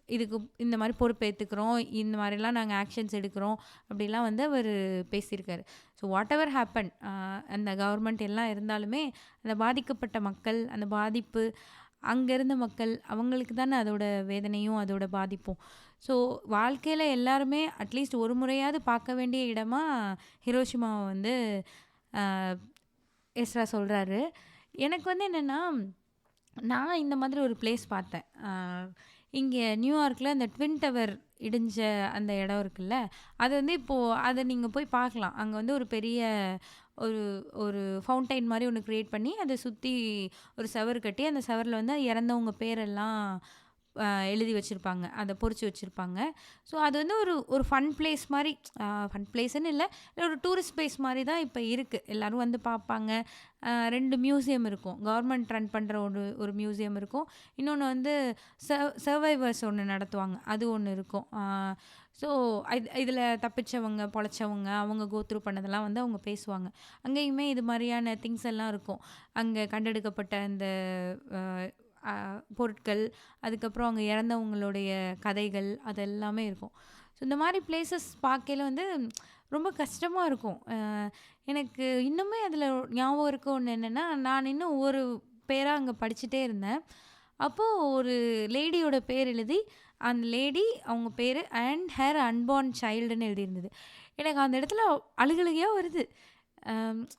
இதுக்கு இந்த மாரி பொறுப்பேத்துக்கிறோம். இந்த மாரிலாம் நாங்க ஆக்ஷன்ஸ் எடுக்கிறோம். அப்படிலாம் வந்து அவரு பேசியிருக்காரு. ஸோ வாட் எவர் ஹேப்பன் அந்த கவர்மெண்ட் எல்லாம் இருந்தாலுமே, அந்த பாதிக்கப்பட்ட மக்கள், அந்த பாதிப்பு அங்க இருந்த மக்கள், அவங்களுக்கு தானே அதோட வேதனையும், அதோட பாதிப்பும். ஸோ வாழ்க்கையில எல்லாருமே அட்லீஸ்ட் ஒரு முறையாவது பார்க்க வேண்டிய இடமா ஹிரோஷிமாவ வந்து அ எஸ்ரா சொல்றாரு. எனக்கு வந்து என்னன்னா, நான் இந்த மாதிரி ஒரு பிளேஸ் பார்த்தேன். இங்க நியூயார்க்ல அந்த ட்வின் டவர் இடிஞ்ச அந்த இடம் இருக்குல்ல, அது வந்து இப்போ அத நீங்க போய் பார்க்கலாம். அங்க வந்து ஒரு பெரிய ஒரு ஒரு ஃபவுண்டைன் மாரி ஒண்ணு கிரியேட் பண்ணி, அத சுத்தி ஒரு செவுரு கட்டி, அந்த செவுருல வந்து இறந்தவங்க பேரெல்லாம் எழுதி வச்சிருப்பாங்க. அத பொறிச்சு வச்சிருப்பாங்க. ஸோ அது வந்து ஒரு ஒரு ஃபன் பிளேஸ் மாரி ஃபன் பிளேஸ்ன்னு இல்ல. ஒரு டூரிஸ்ட் பிளேஸ் மாரி தான் இப்ப இருக்கு. எல்லாரும் வந்து பார்ப்பாங்க. 2 மியூசியம் இருக்கும். கவர்மெண்ட் ரன் பண்ற ஒரு மியூசியம் இருக்கும். இன்னொன்னு வந்து சர்வைவர்ஸ் ஒண்ணு நடத்துவாங்க. அது ஒண்ணு இருக்கும். ஸோ இதில தப்பிச்சவங்க, பொழைச்சவங்க, அவங்க கோ த்ரூ பண்ணதெல்லாம் வந்து அவங்க பேசுவாங்க. அங்கேயுமே இது மாரியான திங்ஸ் எல்லாம் இருக்கும். அங்க கண்டெடுக்கப்பட்ட அந்த அ அ பொருட்கள், அதுக்கப்புறம் அங்க இறந்தவங்களுடைய கதைகள், அது எல்லாமே இருக்கும். ஸோ இந்த மாரி பிளேஸஸ் பார்க்கையில வந்து ரொம்ப கஷ்டமா இருக்கும். எனக்கு இன்னுமே அதில ஞாபகம் இருக்க ஒண்ணு என்னன்னா, நான் இன்னும் ஒரு பேராக அங்கே படிச்சுட்டே இருந்தேன். அப்போது ஒரு லேடியோட பேர் எழுதி, அந்த லேடி அவங்க பேர் அண்ட் ஹேர் அன்பார்ன் சைல்டுன்னு எழுதியிருந்தது. எனக்கு அந்த இடத்துல அழுகழுகையாக வருது.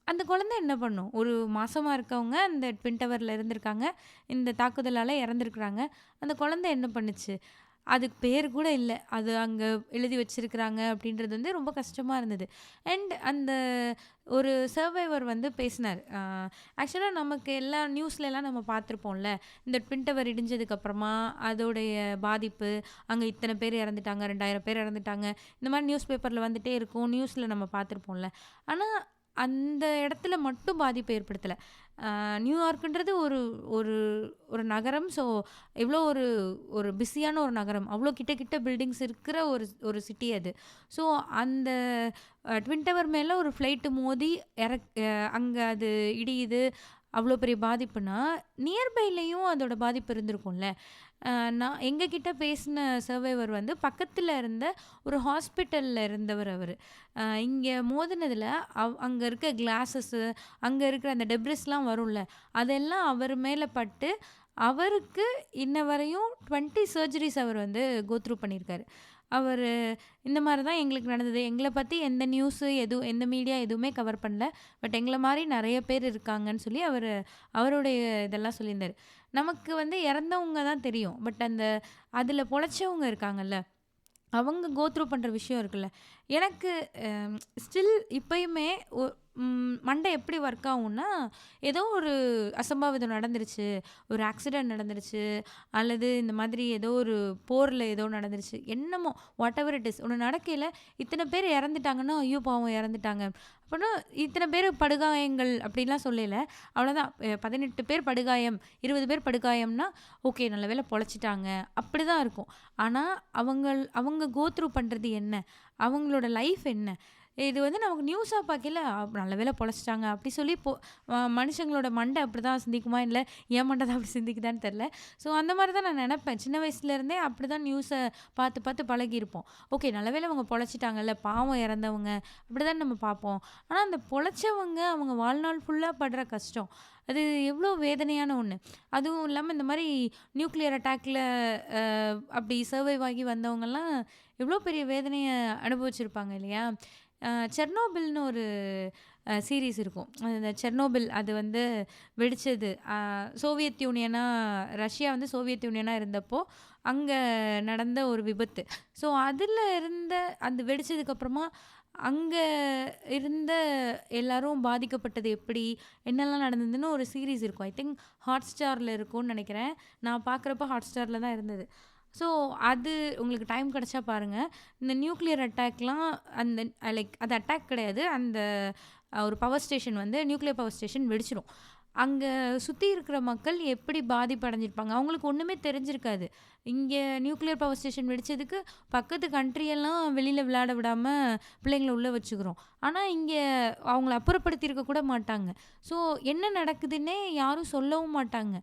அந்த குழந்தை என்ன பண்ணும்? ஒரு மாசமா இருக்கவங்க அந்த ட்வின் டவர்ல இருந்திருக்காங்க. இந்த தாக்குதலால இறந்துருக்குறாங்க. அந்த குழந்தை என்ன பண்ணுச்சு? அதுக்கு பேர் கூட இல்ல. அது அங்க எழுதி வச்சிருக்கிறாங்க அப்படின்றது வந்து ரொம்ப கஷ்டமா இருந்தது. அண்ட் அந்த ஒரு சர்வைவர் வந்து பேசினாரு. ஆக்சுவலா நமக்கு எல்லா நியூஸ்லலாம் நம்ம பார்த்துருப்போம்ல. இந்த ட்வின் டவர் இடிஞ்சதுக்கு அப்புறமா அதோடைய பாதிப்பு, அங்க இத்தன பேர் இறந்துட்டாங்க, 2000 பேர் இறந்துட்டாங்க. இந்த மாரி நியூஸ் பேப்பர்ல வந்துட்டே இருக்கும். நியூஸ்ல நம்ம பார்த்துருப்போம்ல. ஆனா அந்த இடத்துல மட்டும் பாதிப்பு ஏற்படுத்தல. நியூயார்க்ன்றது ஒரு ஒரு ஒரு நகரம். ஸோ எவ்வளோ ஒரு ஒரு பிஸியான ஒரு நகரம். அவ்வளோ கிட்ட கிட்ட பில்டிங்ஸ் இருக்கிற ஒரு ஒரு சிட்டி அது. ஸோ அந்த ட்வின் டவர் மேல ஒரு ஃப்ளைட்டு மோதி அங்க அது இடியுது. அவ்வளோ பெரிய பாதிப்புனா, நியர்பைலயும் அதோட பாதிப்பு இருந்திருக்கும்ல. நான் எங்ககிட்ட பேசின சர்வைவர் வந்து பக்கத்துல இருந்த ஒரு ஹாஸ்பிட்டல்ல இருந்தவர் அவரு. இங்க மோதினதுல அங்க இருக்க கிளாஸஸு, அங்க இருக்கிற அந்த டெப்ரிஸ்லாம் வரும்ல, அதெல்லாம் அவர் மேல பட்டு, அவருக்கு இன்ன வரையும் 20 சர்ஜரிஸ் அவர் வந்து கோ த்ரூ பண்ணியிருக்காரு. அவரு இந்த மாரி தான் எங்களுக்கு நடந்தது. எங்கள பத்தி எந்த நியூஸு எந்த மீடியா எதுவுமே கவர் பண்ணல. பட் எங்கள மாரி நெறைய பேர் இருக்காங்கன்னு சொல்லி அவருடைய இதெல்லாம் சொல்லியிருந்தாரு. நமக்கு வந்து இறந்தவங்க தான் தெரியும். பட் அதில பொழைச்சவங்க இருக்காங்கல்ல, அவங்க கோ த்ரூ பண்ற விஷயம் இருக்குல்ல. எனக்கு ஸ்டில் இப்பயுமே மண்டை எப்படி ஒர்க் ஆகும்னா, ஏதோ ஒரு அசம்பாவிதம் நடந்துருச்சு, ஒரு ஆக்சிடென்ட் நடந்துருச்சு, அல்லது இந்த மாதிரி ஏதோ ஒரு போர்ல ஏதோ நடந்துருச்சு. என்னமோ வாட் எவர் இட் இஸ். ஒண்ணு நடக்கையில இத்தன பேர் இறந்துட்டாங்கன்னா, ஐயோ! பாவம் இறந்துட்டாங்க. அப்பன்னா இத்தன பேர் படுகாயங்கள் அப்படிலாம் சொல்லல. அவ்வளோதான். 18 பேர் படுகாயம், 20 பேர் படுகாயம்னா, ஓகே நல்ல வேளை பொழைச்சிட்டாங்க. அப்படிதான் இருக்கும். ஆனா, அவங்க கோ த்ரூ பண்றது என்ன? அவங்களோட லைஃப் என்ன? இது வந்து நமக்கு நியூஸா பார்க்கையில, நல்ல வேளை பொழைச்சிட்டாங்க அப்படி சொல்லி மனுஷங்களோட மண்டை அப்படிதான் சிந்திக்குமா? இல்ல என் மண்டை தான் அப்படி சிந்திக்குதான்னு தெரியல. ஸோ அந்த மாரி தான் நான் நெனப்பேன். சின்ன வயசுலேருந்தே அப்படிதான் நியூஸை பார்த்து பார்த்து பழகியிருப்போம். ஓகே நல்ல வேளை அவங்க பொழைச்சிட்டாங்கல்ல, பாவம் இறந்தவங்க, அப்படிதான் நம்ம பார்ப்போம். ஆனா அந்த பொழைச்சவங்க அவங்க வாழ்நாள் ஃபுல்லா படுற கஷ்டம், அது எவ்வளோ வேதனையான ஒண்ணு. அதுவும் இல்லாம இந்த மாரி நியூக்ளியர் அட்டாக்ல அப்படி சர்வைவ் ஆகி வந்தவங்கலாம் எவ்வளோ பெரிய வேதனைய அனுபவிச்சிருப்பாங்க இல்லையா? செர்னோபில்னு ஒரு சீரிஸ் இருக்கும். அந்த செர்னோபில் அது வந்து வெடிச்சது. சோவியத் யூனியனா ரஷ்யா வந்து சோவியத் யூனியனா இருந்தப்போ, அங்க நடந்த ஒரு விபத்து. ஸோ அதில இருந்த அந்த வெடிச்சதுக்கப்புறமா, அங்க இருந்த எல்லாரும் பாதிக்கப்பட்டது எப்படி? என்னெல்லாம் நடந்ததுன்னு ஒரு சீரிஸ் இருக்கும். ஐ திங்க் ஹாட்ஸ்டார்ல இருக்கும்னு நெனைக்கிறேன். நான் பார்க்குறப்ப ஹாட்ஸ்டார்ல தான் இருந்தது. ஸோ அது உங்களுக்கு டைம் கிடைச்சா பாருங்க. இந்த நியூக்ளியர் அட்டாக்லாம் அந்த லைக் அது அட்டாக் கிடையாது. அந்த ஒரு பவர் ஸ்டேஷன் வந்து நியூக்ளியர் பவர் ஸ்டேஷன் வெடிச்சிரும். அங்க சுத்தி இருக்கிற மக்கள் எப்படி பாதிப்படைஞ்சிருப்பாங்க? அவங்களுக்கு ஒண்ணுமே தெரிஞ்சிருக்காது. இங்க நியூக்ளியர் பவர் ஸ்டேஷன் வெடிச்சதுக்கு பக்கத்து கண்ட்ரி எல்லாம் வெளியில விளையாட விடாம பிள்ளைங்கள உள்ள வச்சுக்கிறோம். ஆனா இங்க அவங்கள அப்புறப்படுத்தியிருக்க கூட மாட்டாங்க. ஸோ என்ன நடக்குதுன்னே யாரும் சொல்லவும் மாட்டாங்க.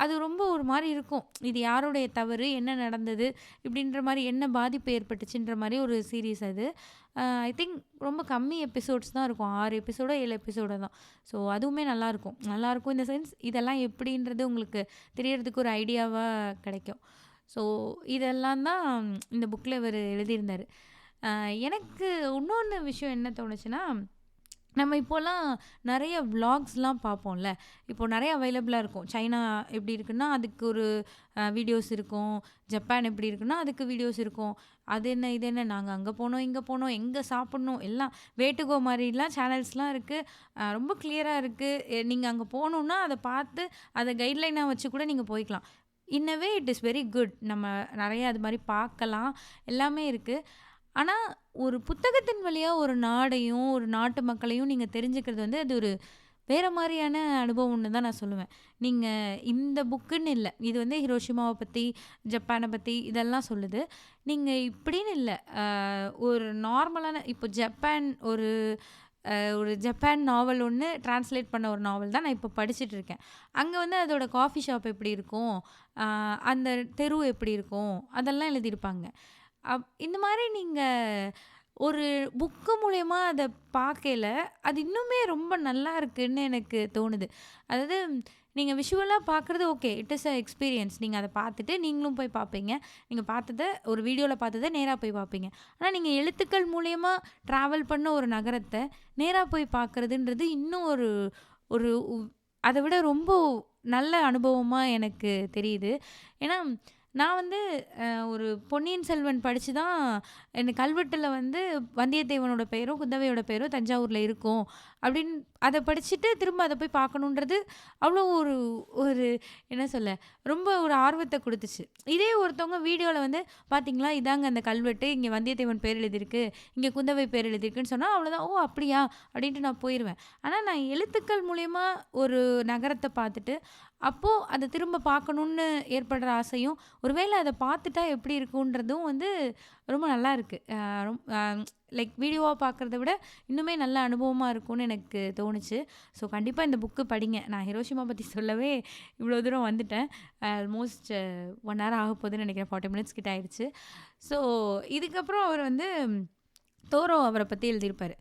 அது ரொம்ப ஒரு மாரி இருக்கும். இது யாருடைய தவறு? என்ன நடந்தது? இப்படின்ற மாரி என்ன பாதிப்பு ஏற்பட்டுச்சுன்ற மாரி ஒரு சீரிஸ் அது. ஐ திங்க் ரொம்ப கம்மி எபிசோட்ஸ் தான் இருக்கும். 6 எபிசோடோ 7 எபிசோடோ தான். ஸோ அதுவுமே நல்லாயிருக்கும். நல்லாயிருக்கும் இன் த சென்ஸ் இதெல்லாம் எப்படின்றது உங்களுக்கு தெரியறதுக்கு ஒரு ஐடியாவா கிடைக்கும். ஸோ இதெல்லாம் தான் இந்த புக்ல இவரு எழுதியிருந்தாரு. எனக்கு இன்னொன்னு விஷயம் என்ன தோணுச்சுன்னா, நம்ம இப்போலாம் நெறைய விளாக்ஸ்லாம் பார்ப்போம்ல. இப்போ நெறைய அவைலபிளா இருக்கும். சைனா எப்படி இருக்குன்னா, அதுக்கு ஒரு வீடியோஸ் இருக்கும். ஜப்பான் எப்படி இருக்குன்னா, அதுக்கு வீடியோஸ் இருக்கும். அது என்ன, இது என்ன, நாங்க அங்க போனோம், இங்க போனோம், எங்க சாப்பிட்ணும் எல்லாம் வேட்டுகோ மாரிலாம் சேனல்ஸ்லாம் இருக்கு. ரொம்ப கிளியரா இருக்கு. நீங்க அங்க போணும்னா, அத பார்த்து அத கைட்லைனா வச்சு கூட நீங்க போய்க்கலாம். In a way it is very good. நம்ம நெறைய அது மாரி பார்க்கலாம். எல்லாமே இருக்கு. ஆனா, ஒரு புத்தகத்தின் வழியா ஒரு நாடையும், ஒரு நாட்டு மக்களையும் நீங்க தெரிஞ்சுக்கிறது வந்து, அது ஒரு வேற மாரியான அனுபவம்னு தான் நான் சொல்லுவேன். நீங்க இந்த புக்குன்னு இல்ல. இது வந்து ஹிரோஷிமாவ பத்தி, ஜப்பான பத்தி இதெல்லாம் சொல்லுது. நீங்க இப்படின்னு இல்ல. ஒரு நார்மலான இப்போ ஜப்பான் ஒரு ஜப்பான் நாவல் ஒண்ணு டிரான்ஸ்லேட் பண்ண ஒரு நாவல் தான் நான் இப்போ படிச்சுட்டு இருக்கேன். அங்க வந்து அதோட காஃபி ஷாப் எப்படி இருக்கும்? அ அந்த தெரு எப்படி இருக்கும்? அதெல்லாம் எழுதியிருப்பாங்க. இந்த மாரி நீங்க ஒரு புக்கு மூலியமா அத பார்க்கையில, அது இன்னுமே ரொம்ப நல்லா இருக்குன்னு எனக்கு தோணுது. அதாவது நீங்கள் விஷுவலாக பார்க்குறது okay, it is a experience. நீங்கள் அதை பார்த்துட்டு நீங்களும் போய் பார்ப்பீங்க. நீங்கள் பார்த்தத ஒரு வீடியோவில் பார்த்தத நேராக போய் பார்ப்பீங்க. ஆனால் நீங்கள் எழுத்துக்கள் மூலியமா ட்ராவல் பண்ண ஒரு நகரத்தை நேராக போய் பார்க்குறதுன்றது இன்னும் ஒரு ஒரு அதை விட ரொம்ப நல்ல அனுபவமாக எனக்கு தெரியுது. ஏன்னா நான் வந்து ஒரு பொன்னியின் செல்வன் படித்து தான் எனக்கு கல்வெட்டில் வந்து வந்தியத்தேவனோட பெயரும் குந்தவையோட பெயரும் தஞ்சாவூரில் இருக்கும் அப்படின்னு அதை படிச்சுட்டு திரும்ப அதை போய் பார்க்கணுன்றது அவ்வளோ ஒரு ஒரு என்ன சொல்ல, ரொம்ப ஒரு ஆர்வத்தை கொடுத்துச்சு. இதே ஒருத்தவங்க வீடியோவில் வந்து பார்த்தீங்களா இதாங்க அந்த கல்வெட்டு, இங்கே வந்தியத்தேவன் பேர் எழுதியிருக்கு, இங்கே குந்தவை பேர் எழுதியிருக்குன்னு சொன்னால் அவ்வளோதான், ஓ அப்படியா அப்படின்ட்டு நான் போயிடுவேன். ஆனால் நான் எழுத்துக்கள் மூலயமா ஒரு நகரத்தை பார்த்துட்டு அப்போது அதை திரும்ப பார்க்கணுன்னு ஏற்படுற ஆசையும், ஒருவேளை அதை பார்த்துட்டா எப்படி இருக்குன்றதும் வந்து ரொம்ப நல்லா இருக்குது. லைக் வீடியோவாக பார்க்குறத விட இன்னுமே நல்ல அனுபவமாக இருக்கும்னு எனக்கு தோணுச்சு. ஸோ கண்டிப்பாக இந்த புக்கு படிங்க. நான் ஹிரோஷிமா பற்றி சொல்லவே இவ்வளோ தூரம் வந்துட்டேன். ஆல்மோஸ்ட் 1 hour ஆக போகுதுன்னு நினைக்கிறேன். 40 minutes கிட்ட ஆயிடுச்சு. ஸோ இதுக்கப்புறம் அவர் வந்து தோரோ அவரை பற்றி எழுதியிருப்பார்.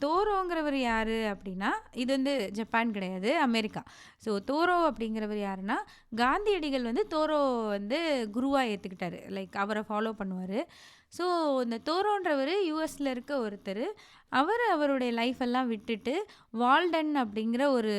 தோரோங்கிறவர் யார் அப்படின்னா, இது வந்து ஜப்பான் கிடையாது, அமெரிக்கா. ஸோ தோரோ அப்படிங்கிறவர் யாருன்னா, காந்தியடிகள் வந்து தோரோ வந்து குருவாக ஏற்றுக்கிட்டாரு. லைக் அவரை ஃபாலோ பண்ணுவார். ஸோ இந்த தோரோன்றவர் யூஎஸில் இருக்க ஒருத்தர். அவருடைய லைஃப் எல்லாம் விட்டுட்டு வால்டன் அப்படிங்கிற ஒரு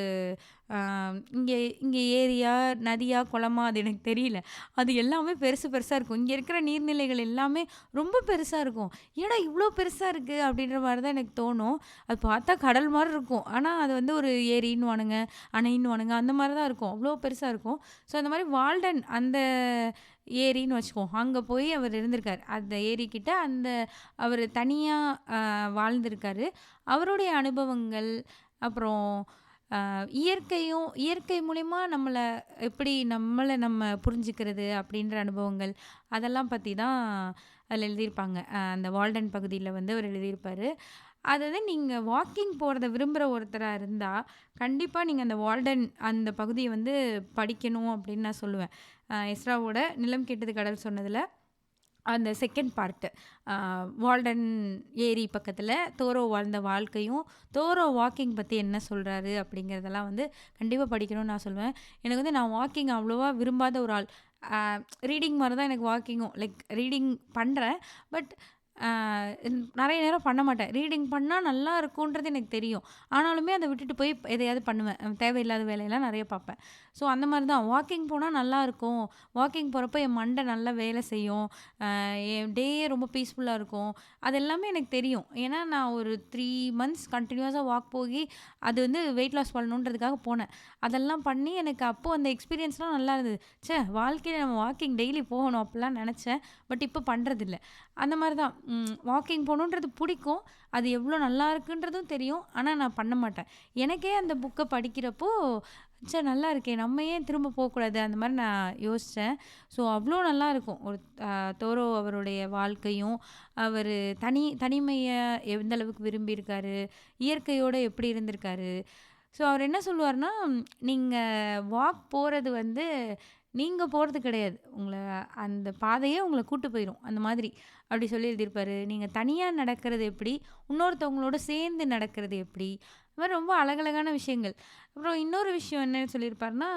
இங்கே இங்கே ஏரியா, நதியா, குளமா அது எனக்கு தெரியல. அது எல்லாமே பெருசு பெருசாக இருக்கும். இங்கே இருக்கிற நீர்நிலைகள் எல்லாமே ரொம்ப பெருசாக இருக்கும். ஏன்னா இவ்வளோ பெருசாக இருக்குது அப்படின்ற மாதிரி தான் எனக்கு தோணும். அது பார்த்தா கடல் மாதிரி இருக்கும். ஆனால் அது வந்து ஒரு ஏரின்னுவானுங்க, அணைன்னுவானுங்க, அந்த மாதிரி தான் இருக்கும். அவ்வளோ பெருசாக இருக்கும். ஸோ அந்த மாதிரி வால்டன் அந்த ஏரின்னு வச்சுக்குவோம். அங்கே போய் அவர் இருந்திருக்கார். அந்த ஏரிக்கிட்ட அவர் தனியாக வாழ்ந்திருக்காரு. அவருடைய அனுபவங்கள், அப்புறம் இயற்கை மூலிமா நம்ம புரிஞ்சுக்கிறது அப்படின்ற அனுபவங்கள், அதெல்லாம் பற்றி தான் அதில் எழுதியிருப்பாங்க. அந்த வால்டன் பகுதியில் வந்து அவர் எழுதியிருப்பார். அதாவது நீங்கள் வாக்கிங் போகிறத விரும்புகிற ஒருத்தராக இருந்தால் கண்டிப்பாக நீங்கள் அந்த வால்டன் அந்த பகுதியை வந்து படிக்கணும் அப்படின்னு நான் சொல்லுவேன். எஸ்ராவோட நிலம் கேட்டது கடல் சொன்னதில் அந்த செகண்ட் பார்ட்டு வால்டன் ஏரி பக்கத்தில் தோரோ வாழ்ந்த வாழ்க்கையும், தோரோ வாக்கிங் பற்றி என்ன சொல்கிறாரு அப்படிங்கிறதெல்லாம் வந்து கண்டிப்பாக படிக்கணும்னு நான் சொல்லுவேன். எனக்கு வந்து நான் வாக்கிங் அவ்வளோவா விரும்பாத ஒரு ஆள். ரீடிங் மாதிரி தான் எனக்கு வாக்கிங்கும். லைக் ரீடிங் பண்ணுறேன், பட் நிறைய நேரம் பண்ண மாட்டேன். ரீடிங் பண்ணால் நல்லா இருக்குன்றது எனக்கு தெரியும். ஆனாலுமே அதை விட்டுட்டு போய் எதையாவது பண்ணுவேன். தேவையில்லாத வேலையெல்லாம் நிறைய பார்ப்பேன். ஸோ அந்த மாதிரி தான் வாக்கிங் போனால் நல்லாயிருக்கும். வாக்கிங் போகிறப்ப என் மண்டை நல்லா வேலை செய்யும். என் டேயே ரொம்ப பீஸ்ஃபுல்லாக இருக்கும். அது எல்லாமே எனக்கு தெரியும். ஏன்னா நான் ஒரு 3 months கண்டினியூஸாக வாக் போய் அது வந்து வெயிட் லாஸ் பண்ணணுன்றதுக்காக போனேன். அதெல்லாம் பண்ணி எனக்கு அப்போது அந்த எக்ஸ்பீரியன்ஸ்லாம் நல்லா இருந்தது. வாழ்க்கையில் நம்ம வாக்கிங் டெய்லி போகணும் அப்படிலாம் நினச்சேன். பட் இப்போ பண்ணுறதில்ல. அந்த மாதிரி தான் வாக்கிங் போகணுன்றது பிடிக்கும். அது எவ்வளோ நல்லா இருக்குன்றதும் தெரியும். ஆனால் நான் பண்ண மாட்டேன். எனக்கே அந்த புக்கை படிக்கிறப்போ நல்லா இருக்கே, நம்ம ஏன் திரும்ப போகக்கூடாது அந்த மாதிரி நான் யோசித்தேன். ஸோ அவ்வளோ நல்லாயிருக்கும். ஒரு தோரோ அவருடைய வாழ்க்கையும், அவர் தனிமையை எந்த அளவுக்கு விரும்பியிருக்காரு, இயற்கையோடு எப்படி இருந்திருக்காரு. ஸோ அவர் என்ன சொல்லுவார்னா, நீங்கள் வாக் போகிறது வந்து நீங்கள் போகிறது கிடையாது, அந்த பாதையே உங்களை கூட்டு போயிடும் அந்த மாதிரி அப்படி சொல்லி எழுதியிருப்பார். நீங்கள் தனியாக நடக்கிறது எப்படி, இன்னொருத்தவங்களோட சேர்ந்து நடக்கிறது எப்படி, அது மாதிரி ரொம்ப அழகழகான விஷயங்கள். அப்புறம் இன்னொரு விஷயம் என்னன்னு சொல்லியிருப்பாருன்னா,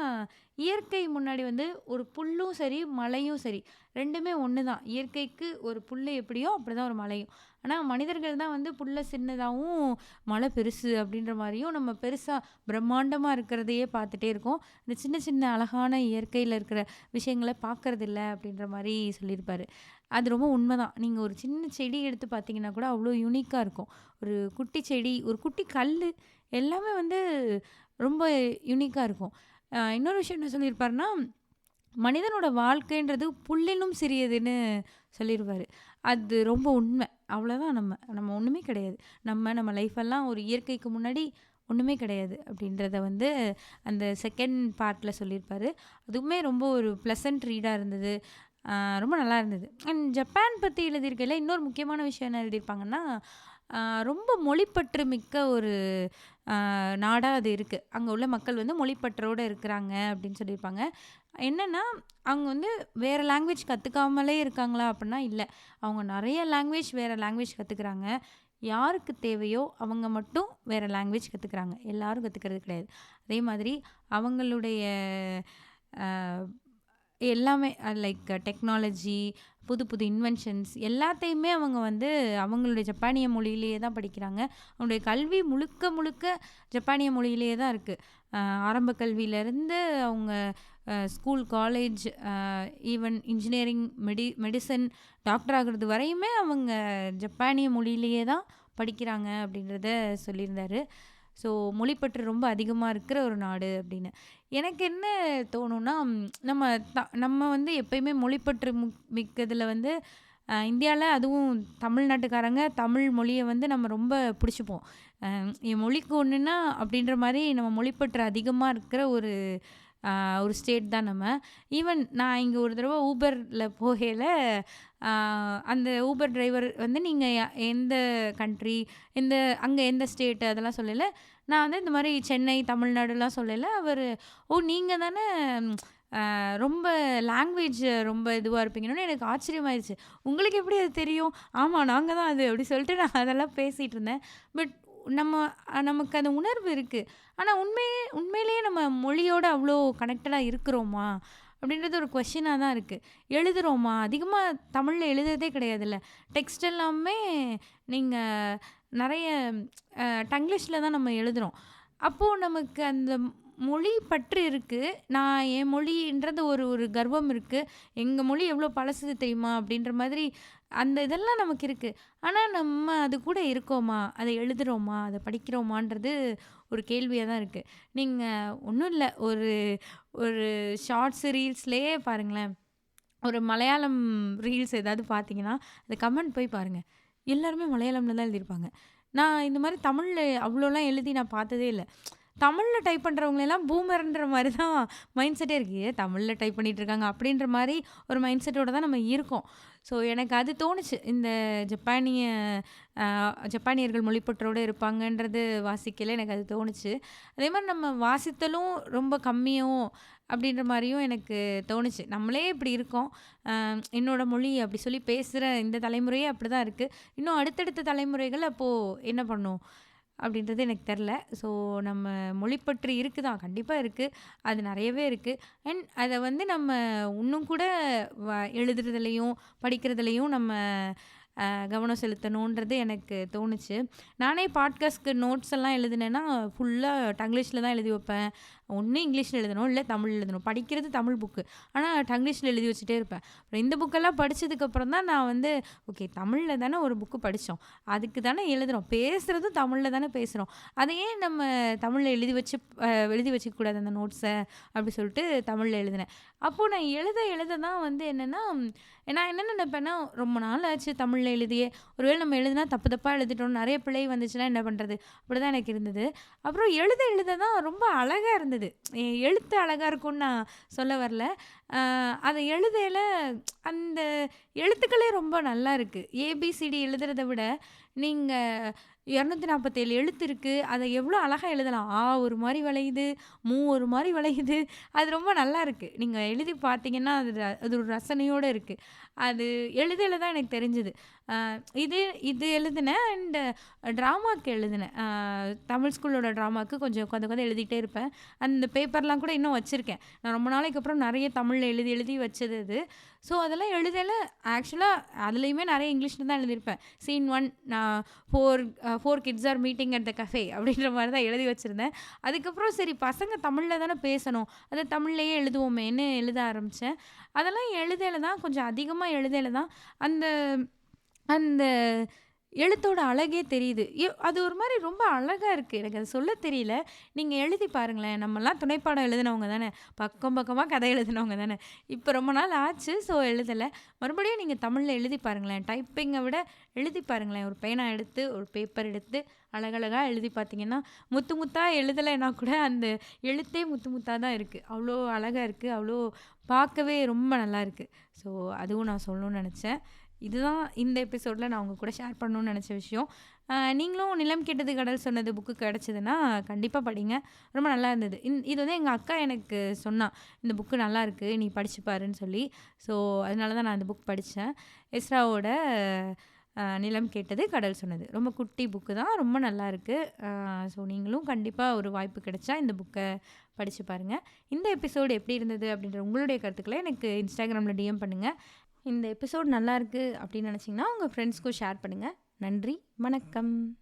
இயற்கை முன்னாடி வந்து ஒரு புல்லும் சரி மலையும் சரி ரெண்டுமே ஒன்று தான். இயற்கைக்கு ஒரு புல் எப்படியோ அப்படி தான் ஒரு மலையும். ஆனால் மனிதர்கள் தான் வந்து புல்லை சின்னதாகவும் மலை பெருசு அப்படின்ற மாதிரியும் நம்ம பெருசாக பிரம்மாண்டமாக இருக்கிறதையே பார்த்துட்டே இருக்கோம். இந்த சின்ன சின்ன அழகான இயற்கையில் இருக்கிற விஷயங்களை பார்க்கறதில்ல அப்படின்ற மாதிரி சொல்லியிருப்பார். அது ரொம்ப உண்மைதான். நீங்கள் ஒரு சின்ன செடி எடுத்து பார்த்தீங்கன்னா கூட அவ்வளோ யூனிக்காக இருக்கும். ஒரு குட்டி செடி, ஒரு குட்டி கல், எல்லாமே வந்து ரொம்ப யூனிக்காக இருக்கும். இன்னொரு விஷயம் என்ன சொல்லியிருப்பாருன்னா, மனிதனோட வாழ்க்கைன்றது புல்லினும் சிறியதுன்னு சொல்லிடுவார். அது ரொம்ப உண்மை. அவ்வளோதான். நம்ம ஒன்றுமே கிடையாது. நம்ம லைஃப்பெல்லாம் ஒரு இயற்கைக்கு முன்னாடி ஒன்றுமே கிடையாது அப்படின்றத வந்து அந்த செகண்ட் பார்ட்டில் சொல்லியிருப்பார். அதுவுமே ரொம்ப ஒரு ப்ளசன்ட் ரீடாக இருந்தது. ரொம்ப நல்லா இருந்தது. அண்ட் ஜப்பான் பற்றி எழுதியிருக்கையில் இன்னொரு முக்கியமான விஷயம் என்ன எழுதியிருப்பாங்கன்னா, ரொம்ப மொழிப்பற்று மிக்க ஒரு நாடாக அது இருக்குது. அங்கே உள்ள மக்கள் வந்து மொழிப்பற்றோடு இருக்கிறாங்க அப்படின்னு சொல்லியிருப்பாங்க. என்னன்னா, அவங்க வந்து வேற லாங்குவேஜ் கத்துக்காமலே இருக்காங்களா அப்படின்னா இல்ல. அவங்க நெறைய லாங்குவேஜ் வேற லாங்குவேஜ் கத்துக்கிறாங்க. யாருக்கு தேவையோ அவங்க மட்டும் வேற லாங்குவேஜ் கத்துக்கிறாங்க. எல்லாரும் கத்துக்கிறது கிடையாது. அதே மாதிரி அவங்களுடைய அ எல்லாமே லைக் டெக்னாலஜி, புது புது இன்வென்ஷன்ஸ் எல்லாத்தையுமே அவங்க வந்து அவங்களுடைய ஜப்பானிய மொழியிலேயே தான் படிக்கிறாங்க. அவங்களுடைய கல்வி முழுக்க முழுக்க ஜப்பானிய மொழியிலேயே தான் இருக்கு. ஆரம்ப கல்வியிலேருந்து அவங்க school, college, even engineering, medicine, doctor ஆகுறது வரையுமே அவங்க ஜப்பானிய மொழியிலேயே தான் படிக்கிறாங்க அப்படின்றத சொல்லியிருந்தாரு. ஸோ மொழிப்பற்று ரொம்ப அதிகமாக இருக்கிற ஒரு நாடு அப்படின்னு. எனக்கு என்ன தோணும்னா, நம்ம வந்து எப்பயுமே மொழிப்பற்று மிக்கதில் வந்து இந்தியாவில் அதுவும் தமிழ்நாட்டுக்காரங்க தமிழ் மொழியை வந்து நம்ம ரொம்ப பிடிச்சிப்போம். என் மொழிக்கு ஒன்றுனா அப்படின்ற மாதிரி நம்ம மொழிப்பற்று அதிகமாக இருக்கிற ஒரு ஸ்டேட் தான் நம்ம. ஈவன் நான் இங்கே ஒரு தடவை ஊபரில் போகையில் அந்த ஊபர் டிரைவர் வந்து நீங்கள் எந்த கண்ட்ரி, அங்கே எந்த ஸ்டேட்டு அதெல்லாம் சொல்லலை. நான் வந்து இந்த மாதிரி சென்னை, தமிழ்நாடுலாம் சொல்லலை. அவர் ஓ நீங்கள் தானே ரொம்ப லாங்குவேஜ் ரொம்ப இதுவாக இருப்பீங்கன்னு எனக்கு ஆச்சரியமாயிருச்சு. உங்களுக்கு எப்படி அது தெரியும்? ஆமாம் நாங்கள் தான் அது அப்படி சொல்லிட்டு நான் அதெல்லாம் பேசிகிட்டு இருந்தேன். பட் நமக்கு அந்த உணர்வு இருக்குது. ஆனால் உண்மையிலேயே நம்ம மொழியோடு அவ்வளோ கனெக்டடாக இருக்கிறோமா அப்படின்றது ஒரு கொஷினாக தான் இருக்குது. எழுதுகிறோமா? அதிகமாக தமிழில் எழுதுறதே கிடையாதுல்ல. டெக்ஸ்ட் எல்லாமே நீங்கள் நிறைய டங்கிலீஷில் தான் நம்ம எழுதுகிறோம். அப்போது நமக்கு அந்த மொழி பற்று இருக்குது. நான் என் மொழின்றது ஒரு கர்வம் இருக்குது. எங்கள் மொழி எவ்வளோ பழசுது தெரியுமா அப்படின்ற மாதிரி அந்த இதெல்லாம் நமக்கு இருக்குது. ஆனால் நம்ம அது கூட இருக்கோமா? அதை எழுதுகிறோமா? அதை படிக்கிறோமான்றது ஒரு கேள்வியாக தான் இருக்குது. நீங்கள் ஒன்றும் இல்லை, ஒரு ஷார்ட்ஸு ரீல்ஸ்லேயே பாருங்களேன். ஒரு மலையாளம் ரீல்ஸ் ஏதாவது பார்த்தீங்கன்னா அந்த கமெண்ட் போய் பாருங்கள். எல்லாருமே மலையாளம்ல தான் எழுதியிருப்பாங்க. நான் இந்த மாதிரி தமிழில் அவ்வளோலாம் எழுதி நான் பார்த்ததே இல்லை. தமிழில் டைப் பண்ணுறவங்களெல்லாம் பூமர்ன்ற மாதிரி தான் மைண்ட் செட்டே இருக்குது. தமிழில் டைப் பண்ணிகிட்ருக்காங்க அப்படின்ற மாதிரி ஒரு மைண்ட் செட்டோடு தான் நம்ம இருக்கோம். ஸோ எனக்கு அது தோணுச்சு. இந்த ஜப்பானியர்கள் மொழிப்பற்றோடு இருப்பாங்கன்றது வாசிக்கல எனக்கு அது தோணுச்சு. அதே மாதிரி நம்ம வாசித்தலும் ரொம்ப கம்மியோ அப்படின்ற மாதிரியும் எனக்கு தோணுச்சு. நம்மளே இப்படி இருக்கோம். என்னோடய மொழி அப்படி சொல்லி பேசுகிற இந்த தலைமுறையே அப்படி தான் இருக்குது. இன்னும் அடுத்தடுத்த தலைமுறைகள் அப்போது என்ன பண்ணும் அப்படின்றது எனக்கு தெரில. ஸோ நம்ம மொழிப்பற்று இருக்குதான், கண்டிப்பாக இருக்குது. அது நிறையவே இருக்குது. அண்ட் அதை வந்து நம்ம இன்னும் கூட எழுதுறதுலையும் படிக்கிறதுலையும் நம்ம கவனம் செலுத்தணுன்றது எனக்கு தோணுச்சு. நானே பாட்காஸ்ட்க்கு நோட்ஸ் எல்லாம் எழுதினேன்னா ஃபுல்லாக டங்கிலீஷில் தான் எழுதி வைப்பேன். ஒன்று இங்கிலீஷில் எழுதணும், இல்லை தமிழ் எழுதணும். படிக்கிறது தமிழ் புக்கு, ஆனால் டங்கிலீஷில் எழுதி வச்சுட்டே இருப்பேன். அப்புறம் இந்த புக்கெல்லாம் படித்ததுக்கப்புறம் தான் நான் வந்து ஓகே தமிழில் தானே ஒரு புக்கு படித்தோம், அதுக்கு தானே எழுதுகிறோம், பேசுகிறதும் தமிழில் தானே பேசுகிறோம், அதையே நம்ம தமிழில் எழுதி வச்சுக்கூடாது அந்த நோட்ஸை அப்படி சொல்லிட்டு தமிழில் எழுதினேன். அப்போது நான் எழுத தான் வந்து என்னென்னா, நான் என்ன நினைப்பேன்னா, ரொம்ப நாள் ஆச்சு தமிழில் எழுதியே, ஒருவேளை நம்ம எழுதுனா தப்பாக எழுதிட்டோம், நிறைய பிழை வந்துச்சுன்னா என்ன பண்ணுறது, அப்படி தான் எனக்கு இருந்தது. அப்புறம் எழுத தான் ரொம்ப அழகாக இருந்தது. எழுத்து அழகாக இருக்கும்னு நான் சொல்ல வரல. அதை எழுதையில் அந்த எழுத்துக்களே ரொம்ப நல்லா இருக்குது. ஏபிசிடி எழுதுறத விட நீங்கள் 247 எழுத்து இருக்குது, அதை எவ்வளோ அழகாக எழுதலாம். ஒரு மாதிரி வளையுது, ஒரு மாதிரி வளையுது, அது ரொம்ப நல்லா இருக்குது. நீங்கள் எழுதி பார்த்தீங்கன்னா அது ஒரு ரசனையோடு இருக்குது. அது எழுதையில் தான் எனக்கு தெரிஞ்சுது. இது எழுதினேன். அண்டு ட்ராமாவுக்கு எழுதினேன். தமிழ் ஸ்கூலோட ட்ராமாவுக்கு கொஞ்சம் உட்காந்து எழுதிக்கிட்டே இருப்பேன். அந்த பேப்பர்லாம் கூட இன்னும் வச்சுருக்கேன். நான் ரொம்ப நாளைக்கு அப்புறம் நிறைய தமிழில் எழுதி வச்சது அது. ஸோ அதெல்லாம் எழுதையில் ஆக்சுவலாக அதுலேயுமே நிறைய இங்கிலீஷில் தான் எழுதியிருப்பேன். சீன் 1 நான் 4 kids are meeting at the cafe அப்படின்ற மாதிரி தான் எழுதி வச்சுருந்தேன். அதுக்கப்புறம் சரி பசங்க தமிழில் தானே பேசணும், அதை தமிழ்லையே எழுதுவோமேன்னு எழுத ஆரம்பித்தேன். அதெல்லாம் எழுதையில் தான் கொஞ்சம் அதிகமாக எழுதையில் தான் அந்த அந்த எழுத்தோட அழகே தெரியுது. அது ஒரு மாதிரி ரொம்ப அழகாக இருக்குது. எனக்கு அது சொல்ல தெரியல. நீங்கள் எழுதி பாருங்களேன். நம்மலாம் துணைப்பாடம் எழுதினவங்க தானே, பக்கமாக கதை எழுதினவங்க தானே. இப்போ ரொம்ப நாள் ஆச்சு, ஸோ எழுதலை. மறுபடியும் நீங்கள் தமிழில் எழுதி பாருங்களேன். டைப்பிங்கை விட எழுதி பாருங்களேன். ஒரு பேனா எடுத்து ஒரு பேப்பர் எடுத்து அழகழகாக எழுதி பார்த்தீங்கன்னா, முத்தாக எழுதலைன்னா கூட அந்த எழுத்தே முத்தாக தான் இருக்குது. அவ்வளோ அழகாக இருக்குது, அவ்வளோ பார்க்கவே ரொம்ப நல்லா இருக்குது. ஸோ அதுவும் நான் சொல்லணும்னு நினச்சேன். இதுதான் இந்த எபிசோடில் நான் உங்க கூட ஷேர் பண்ணணும்னு நினச்ச விஷயம். நீங்களும் நிலம் கெட்டது கடல் சொன்னது புக்கு கிடச்சிதுன்னா கண்டிப்பாக படிங்க. ரொம்ப நல்லா இருந்தது. இது வந்து எங்கள் அக்கா எனக்கு சொன்னா, இந்த புக்கு நல்லா இருக்கு, நீ படிச்சு பாருன்னு சொல்லி. ஸோ அதனால தான் நான் இந்த புக் படித்தேன். எஸ்ராவோட நிலம் கேட்டது கடல் சொன்னது. ரொம்ப குட்டி புக்கு தான், ரொம்ப நல்லா இருக்கு. ஸோ நீங்களும் கண்டிப்பாக ஒரு வாய்ப்பு கிடைச்சா இந்த புக்கை படித்து பாருங்கள். இந்த எபிசோடு எப்படி இருந்தது அப்படின்ற உங்களுடைய கருத்துக்களை எனக்கு இன்ஸ்டாகிராமில் டிஎம் பண்ணுங்கள். இந்த எபிசோட் நல்லா இருக்கு அப்படின்னு நினச்சிங்கன்னா உங்கள் ஃப்ரெண்ட்ஸ்க்கும் ஷேர் பண்ணுங்கள். நன்றி, வணக்கம்.